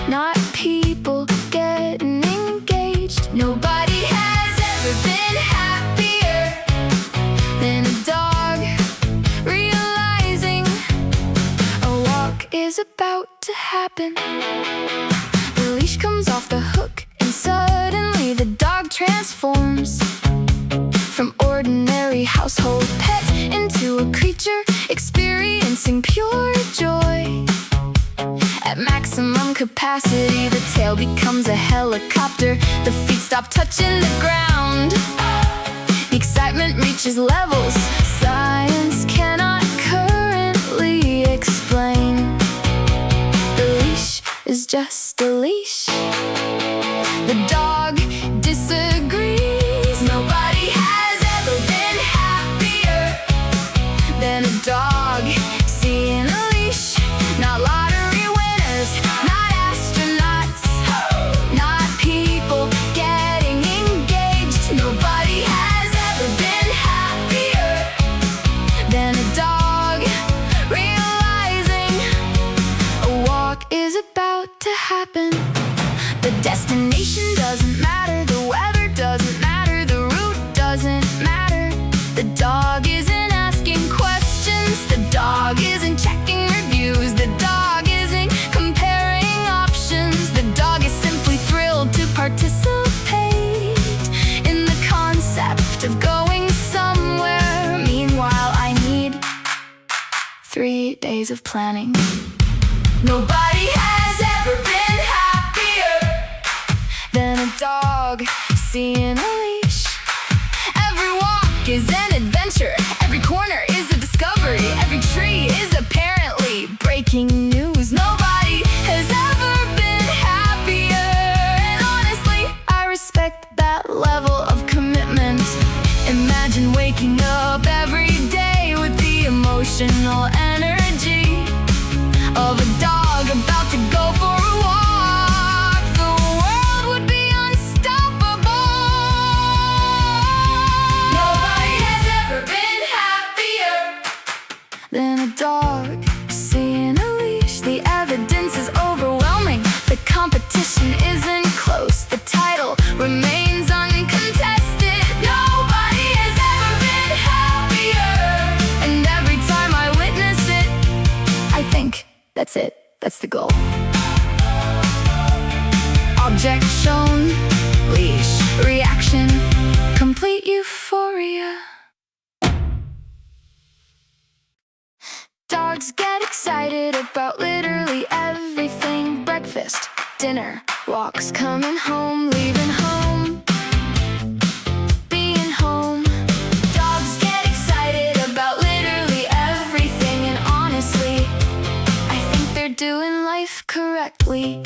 not people getting engaged. Nobody has ever been happier than a dog realizing a walk is about to happen. The leash comes off the hook, and suddenly the dog transforms from ordinary household pet into a creature experiencing pure joy. At maximum capacity, the tail becomes a helicopter. The feet stop touching the ground. The excitement reaches levels science cannot currently explain. The leash is just a leash. The dog disagrees. Nobody has ever been happier than a dog seeing a leash. Not lottery winners, not astronauts, not people getting engaged. Nobody has ever been happier than a dog realizing a walk is about to happen. The destination doesn't matter, the weather doesn't matter, the route doesn't matter. The dog isn't asking questions, the dog isn't checking reviews, the dog isn't comparing options. The dog is simply thrilled to participate in the concept of going somewhere. Meanwhile, I need 3 days of planning. Nobody has ever been happier than a dog seeing a leash. Every walk is an adventure, every corner is a discovery, every tree is apparently breaking news. Nobody has ever been happier, and honestly, I respect that level of commitment. Imagine waking up every day with the emotional energy of a dog about to go for a walk. The world would be unstoppable. Nobody has ever been happier than a dog seeing a leash. The evidence is overwhelming. The competition isn't close. The title remains uncontested. Nobody has ever been happier, and every time I witness it, I think that's it. That's the goal. Object shown, leash, reaction, complete euphoria. Dogs get excited about literally everything. Breakfast, dinner, walks, coming home, leaving home, being home. Dogs get excited about literally everything, and honestly, I think they're doing life correctly.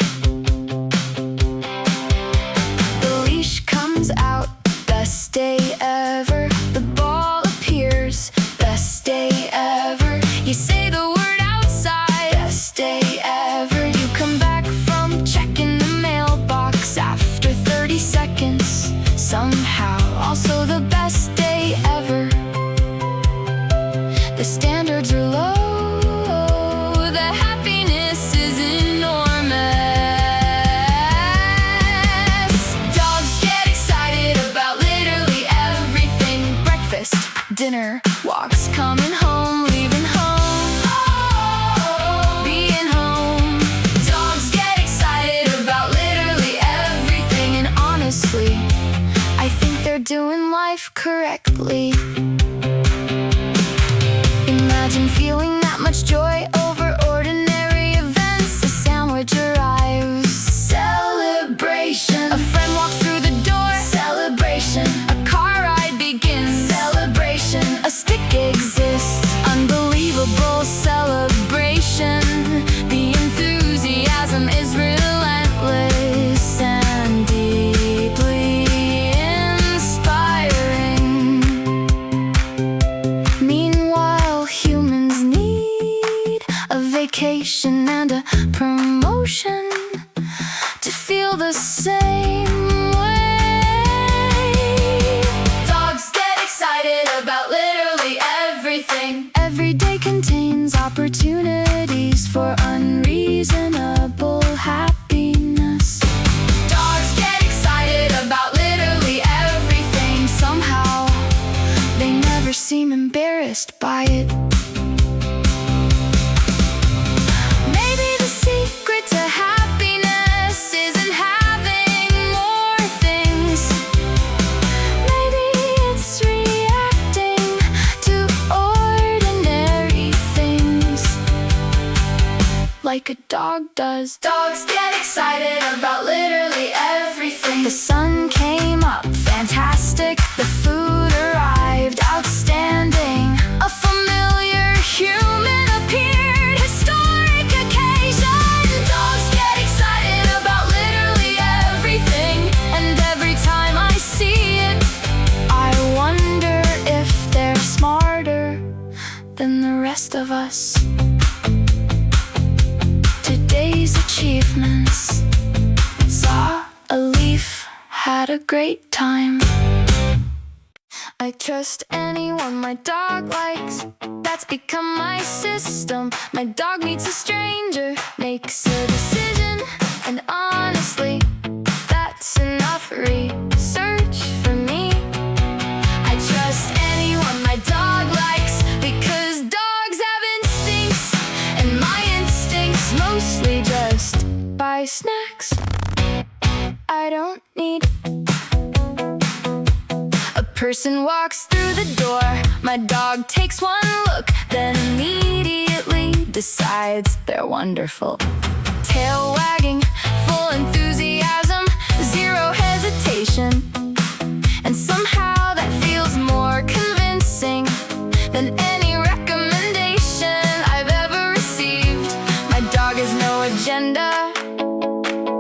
The leash comes out, best day ever. The ball appears, best day ever. You say the word outside, best day ever. You come back from checking the mailbox after 30 seconds. Somehow, also the best day ever. The standards are low, the happiness is enormous. much joy over ordinary events. A sandwich arrives. Celebration. A friend walks through the door. Celebration. A car ride begins. Celebration. A stick exists. Unbelievable celebration. The enthusiasm is relentless and deeply inspiring. Meanwhile, humans need a vacation and a promotion to feel the same way. Dogs get excited about literally everything. Every day contains opportunities for unreasonable happiness. Dogs get excited about literally everything. Somehow, they never seem embarrassed by it. Maybe the secret to happiness isn't having more things. Maybe it's reacting to ordinary things like a dog does. Dogs get excited about literally everything. The sun came up, fantastic. The food arrived, outstanding. A familiar human appeared, historic occasion. Dogs get excited about literally everything. And every time I see it, I wonder if they're smarter than the rest of us. Today's achievements: saw a leaf, had a great time. I trust anyone my dog likes. That's become my system. My dog meets a stranger, makes a decision, and honestly, that's enough research for me. I trust anyone my dog likes because dogs have instincts, and my instincts mostly just buy snacks. I don't need. A person walks through the door. My dog takes one look, then immediately decides they're wonderful. Tail wagging, full enthusiasm, zero hesitation. And somehow that feels more convincing than any recommendation I've ever received. My dog has no agenda.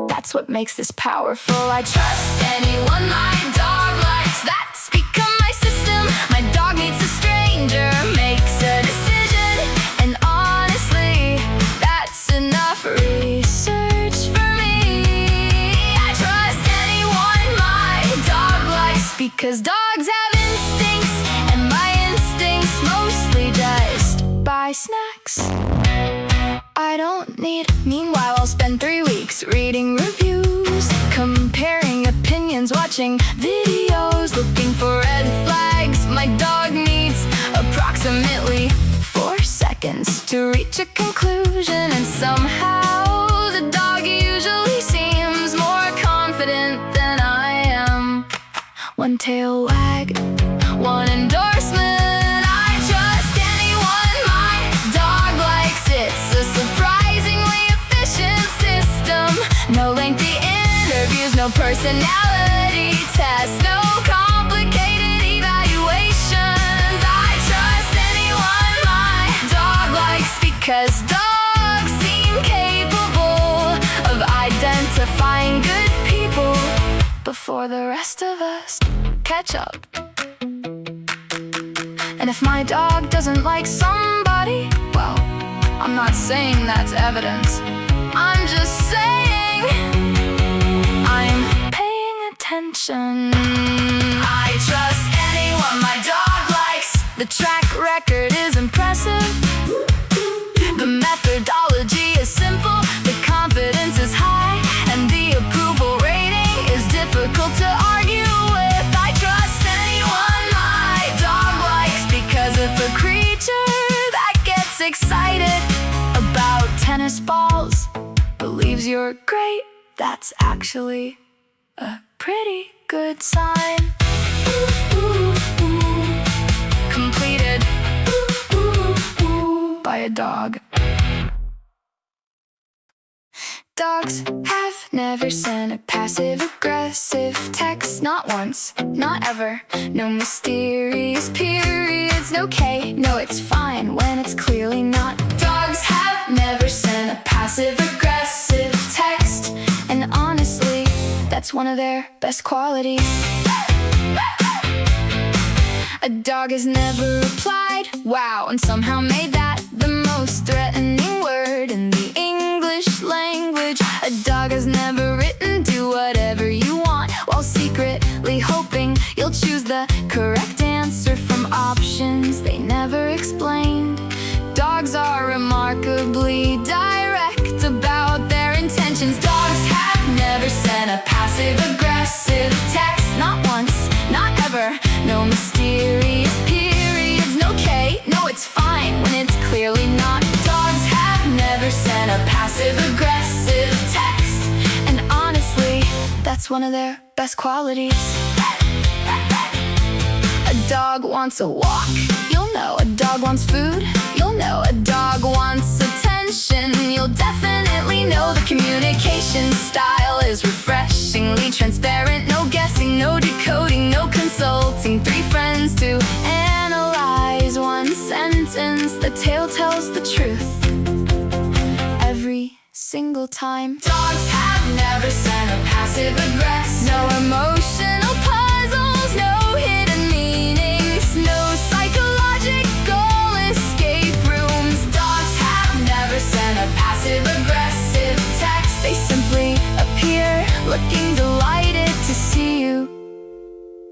That's what makes this powerful. I trust anyone my dog likes. That's become my system. My dog meets a stranger, makes a decision, and honestly, that's enough research for me. I trust anyone my dog likes because dogs have instincts, and my instincts mostly just buy snacks. I don't need. Meanwhile, I'll spend 3 weeks reading reviews, comparing opinions, watching videos, looking for red flags. My dog needs approximately 4 seconds to reach a conclusion, and somehow the dog usually seems more confident than I am. One tail wag, one endorsement. I trust anyone my dog likes. It's a surprisingly efficient system. No lengthy interviews, no personality tests, no complicated evaluations. I trust anyone my dog likes because dogs seem capable of identifying good people before the rest of us catch up. And if my dog doesn't like somebody, well, I'm not saying that's evidence. I'm just saying I'm paying attention. I trust anyone my dog likes. The track record is impressive. The methodology is simple. The confidence is high. And the approval rating is difficult to argue with. I trust anyone my dog likes because if a creature that gets excited about tennis balls believes you're great, that's actually a pretty good sign. Completed. by a dog. Dogs have never sent a passive-aggressive text. Not once, not ever. No mysterious periods, no K, no it's fine when it's clearly not. Dogs have never sent a passive-aggressive text, and honestly, that's one of their best qualities. A dog has never replied, wow, and somehow made that the most threatening word in the English language. A dog has never written, do whatever you want, while secretly hoping you'll choose the correct answer from options they never explained. Dogs are remarkably direct about their intentions. Dogs have never sent a passive-aggressive text. Not once, not ever. No mysterious periods, no K, no it's fine when it's clearly not. Dogs have never sent a passive-aggressive text, and honestly, that's one of their best qualities. A dog wants a walk, you'll know. A dog wants food, you'll know. A dog wants attention, you'll definitely know. The communication style is refreshingly transparent. No guessing, no decoding, no consulting 3 friends to analyze one sentence. The tale tells the truth every single time. Dogs have never sent a passive-aggressive. No emotional puzzles, no hidden meanings, no psychological escape rooms. Dogs have never sent a passive-aggressive text. They simply appear, looking delighted to see you,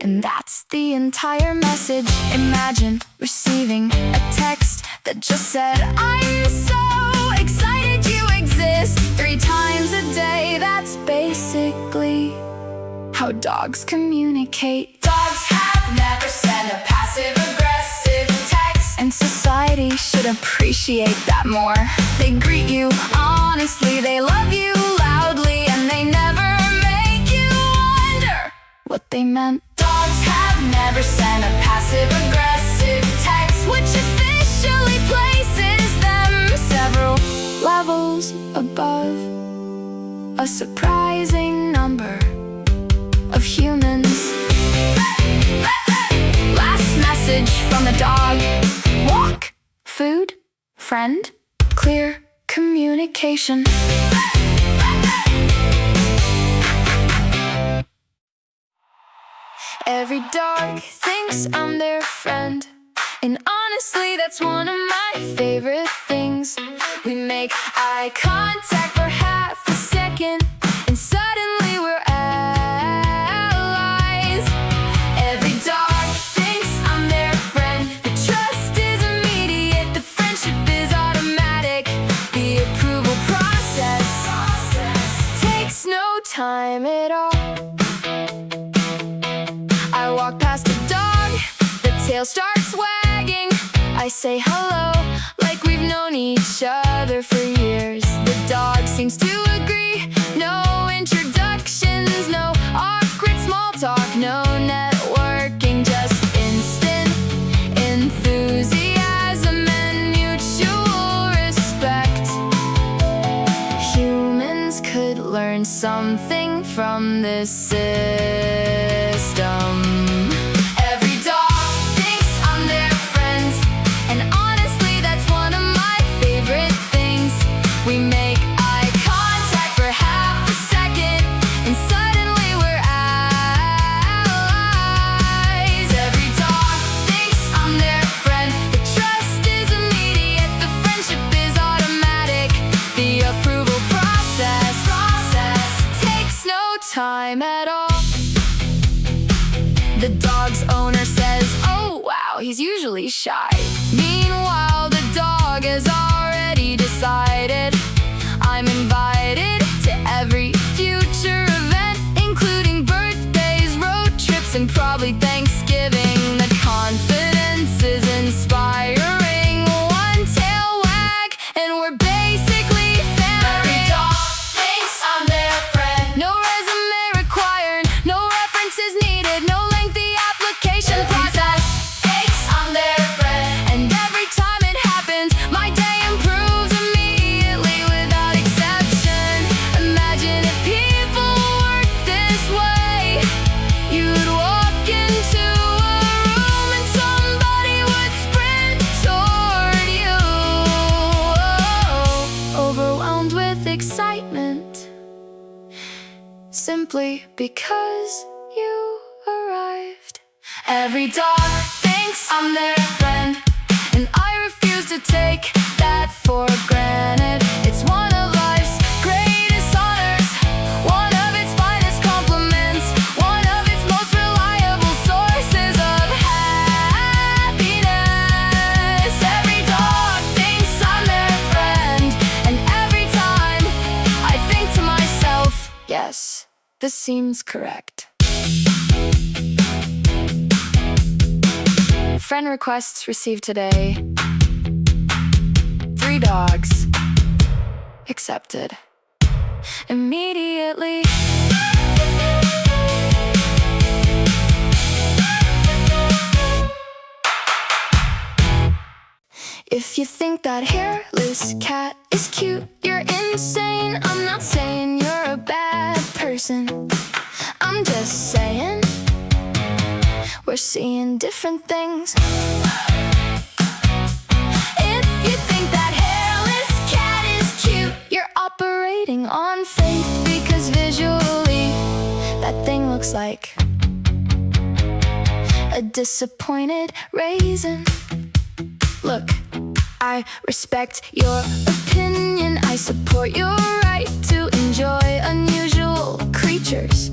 and that's the entire message. Imagine receiving a text that just said, I'm so excited you exist, 3 times a day. That's basically how dogs communicate. Dogs have never sent a passive-aggressive text, and society should appreciate that more. They greet you honestly, they love you loudly, and they never make you wonder what they meant. Dogs have never sent a passive-aggressive text, which officially places them several levels above a surprising number of humans. Last message from the dog: walk, food, friend, clear communication. Every dog thinks I'm their friend, and honestly, that's one of my favorite things. We make eye contact for half a second, and suddenly we're allies. Every dog thinks I'm their friend. The trust is immediate, the friendship is automatic. The approval process takes no time at all. I walk past a dog, the tail starts wagging. I say hello, like we've known each other for years. The dog seems to agree. No introductions, no awkward small talk, no networking, just instant enthusiasm and mutual respect. Humans could learn something from this system. Every dog thinks I'm their friend, and honestly, that's one of my favorite things. We make eye contact for half a second, and suddenly we're allies. Every dog thinks I'm their friend. The trust is immediate, the friendship is automatic. The approval process takes no time at all. The dog's owner says, oh wow, he's usually shy. Meanwhile, the dog has already decided I'm invited to every future event, including birthdays, road trips, and probably Thanksgiving. The confidence is inspiring. One tail wag, and we're basically family. Every dog thinks I'm their friend. No resume required, no references needed, no lengthy application process. Thinks I'm their friend, and every time it happens, my dad simply because you arrived. Every dog thinks I'm their friend, and I refuse to take that for granted. It's one of life's greatest honors, one of its finest compliments, one of its most reliable sources of happiness. Every dog thinks I'm their friend, and every time I think to myself, yes, this seems correct. Friend requests received today. 3 dogs accepted immediately. If you think that hairless cat is cute, you're insane. I'm not saying you're a bad person, I'm just saying we're seeing different things. If you think that hairless cat is cute, you're operating on faith, because visually that thing looks like a disappointed raisin. Look, I respect your opinion, I support your right to enjoy unusual creatures,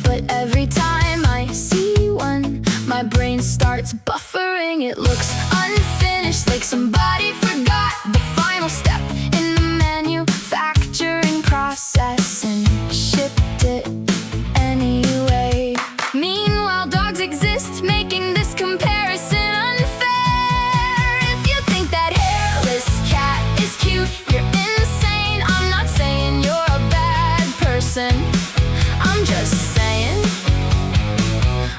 but every time I see one, my brain starts buffering. It looks unfinished, like somebody forgot the final step in the manufacturing process and shipped it anyway. Meanwhile, dogs exist, making this comparison unfair. If you think that hairless cat is cute, you're insane. I'm not saying you're a bad person, I'm just saying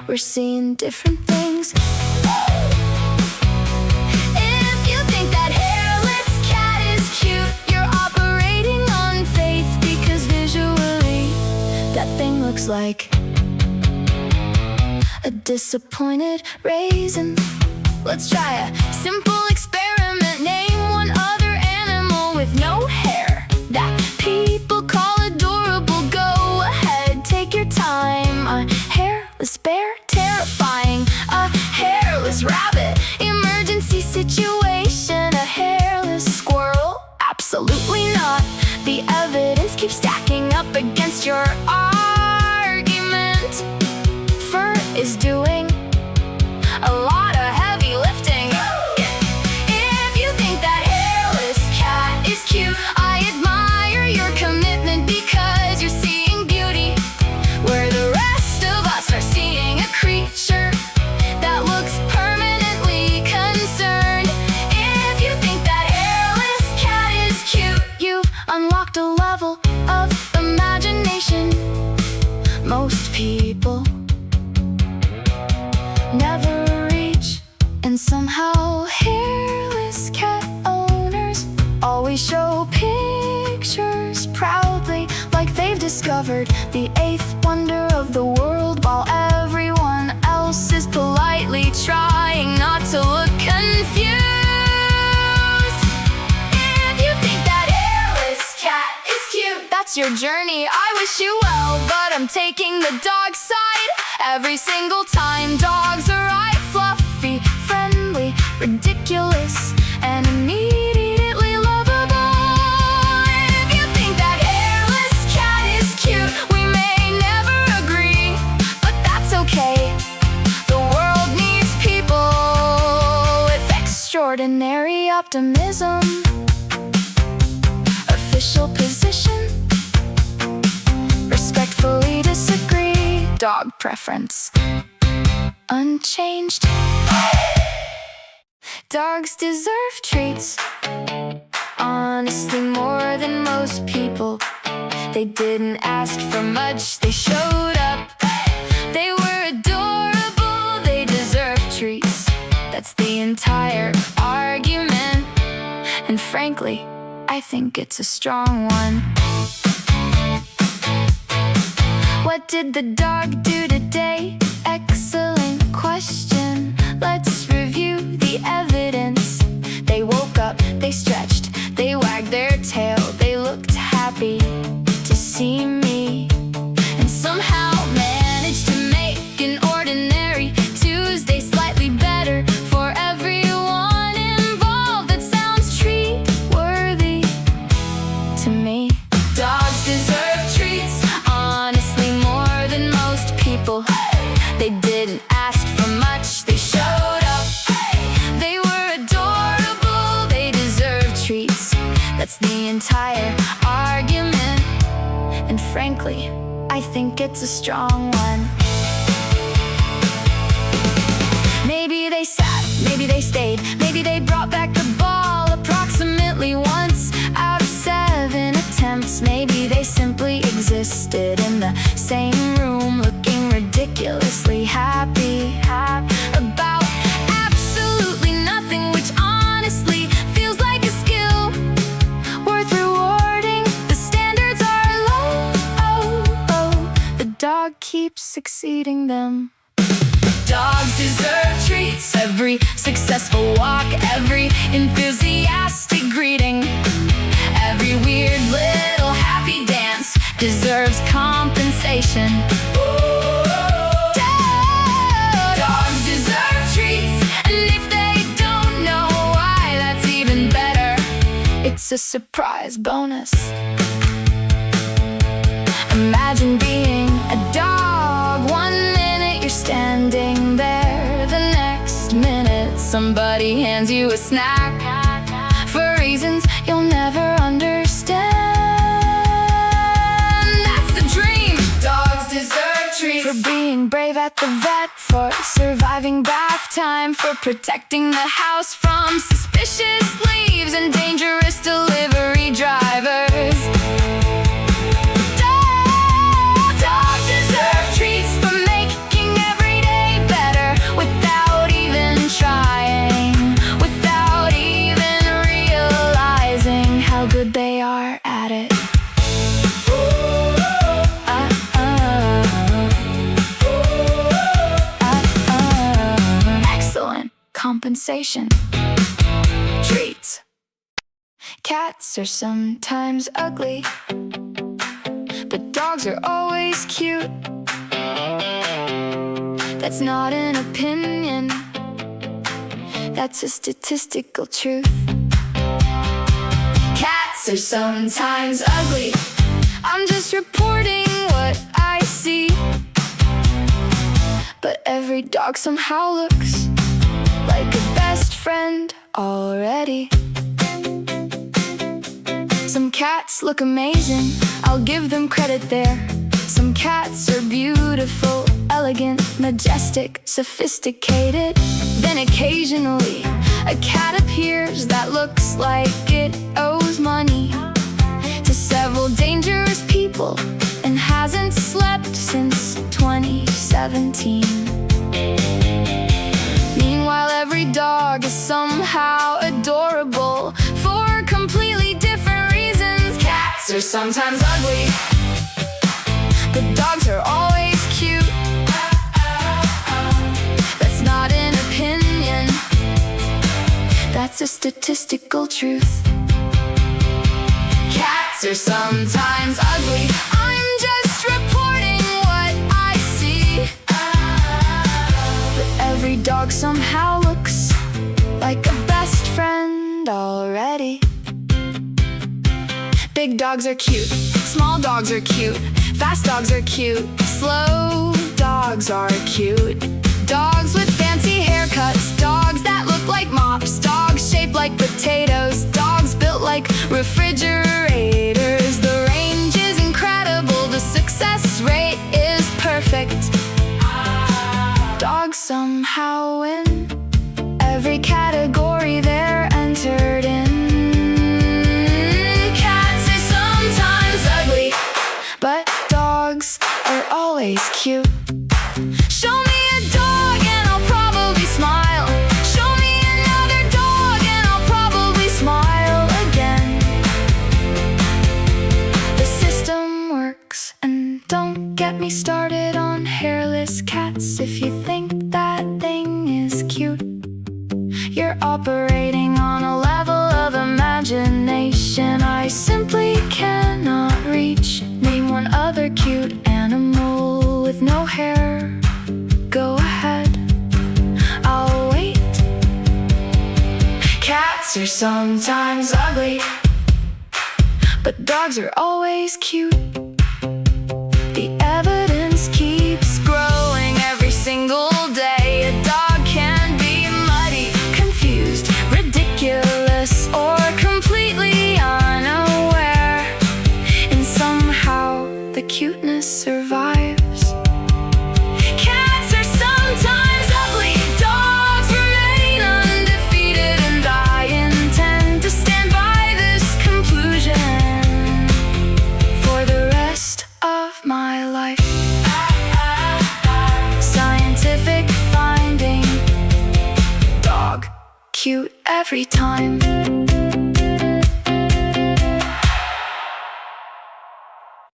we're seeing different things. If you think that hairless cat is cute, you're operating on faith, because visually that thing looks like a disappointed raisin. Let's try a simple experiment. Name one other animal with no hair that people call adorable. Go ahead, take your time. A hairless bear, terrifying. A hairless rabbit, emergency situation. A hairless squirrel, absolutely not. The evidence keeps stacking up against your argument. Fur is doing a lot of heavy lifting. If you think that hairless cat is cute, I admire your commitment, because you're seeing beauty where the rest of us are seeing a creature that looks permanently concerned. If you think that hairless cat is cute, you've unlocked a level of imagination most people never reach. And somehow hairless cat owners always show pictures proudly, like they've discovered the 8th wonder of the world, while everyone else is politely trying not to look confused. If you think that hairless cat is cute, that's your journey, I wish you well, but I'm taking the dog side every single time. Dogs arrive fluffy, friendly, ridiculous, and immediately lovable. If you think that hairless cat is cute, we may never agree, but that's okay. The world needs people with extraordinary optimism. Official position, respectfully disagree. Dog preference unchanged. Dogs deserve treats, honestly more than most people. They didn't ask for much, they showed up. They were adorable, they deserve treats. That's the entire argument, and frankly, I think it's a strong one. What did the dog do today? Excellent question. Let's review the evidence. They woke up, they stretched, they wagged their tail, they looked happy to see me. And so That's the entire argument. And frankly, I think it's a strong one. Maybe they sat, maybe they stayed, maybe they brought back the ball approximately once out of 7 attempts. Maybe they simply existed in the same room, looking ridiculously happy about absolutely nothing, which honestly feels like a skill worth rewarding. The standards are low. The dog keeps exceeding them. Dogs deserve treats. Every successful walk, every enthusiastic greeting, every weird little happy dance deserves compensation. Dogs deserve treats, and if they don't know why, that's even better. It's a surprise bonus. Imagine being a dog. 1 minute you're standing there, the next minute somebody hands you a snack for reasons you'll never understand. That's the dream. Dogs deserve treats. For being brave at the vet, for surviving bath time, for protecting the house from suspicious leaves and dangerous delivery drivers. Dogs deserve treats for making every day better without even trying, without even realizing how good they are at it. Excellent compensation. Treats. Cats are sometimes ugly, but dogs are always cute. That's not an opinion, that's a statistical truth. Cats are sometimes ugly, I'm just reporting what I see. But every dog somehow looks like a best friend already. Some cats look amazing, I'll give them credit there. Some cats are beautiful, elegant, majestic, sophisticated. Then occasionally a cat appears that looks like it owes money to several dangerous people and hasn't slept since 2017. Meanwhile, every dog is somehow adorable for completely different reasons. Cats are sometimes ugly, but dogs are always cute. That's not an opinion, that's a statistical truth. Cats are sometimes ugly, I'm just reporting what I see. But every dog somehow looks like a best friend already. Big dogs are cute, small dogs are cute, fast dogs are cute, slow dogs are cute. Dogs with fancy haircuts, dogs that look like mops, dogs shaped like potatoes, dogs built like refrigerators. The range is incredible, the success rate is perfect. Dogs somehow win every category they're entered in. Cats are sometimes ugly, but dogs are always cute. Show me a dog and I'll probably smile. Show me another dog and I'll probably smile again. The system works, and don't get me started on hairless cats. If you think that thing is cute, you're operating on a level of imagination I simply cannot reach. Name one other cute animal with no hair. Go ahead, I'll wait. Cats are sometimes ugly, but dogs are always cute. The evidence keeps growing every single day. A dog can be muddy, confused, ridiculous, or completely unhinged. cute every time.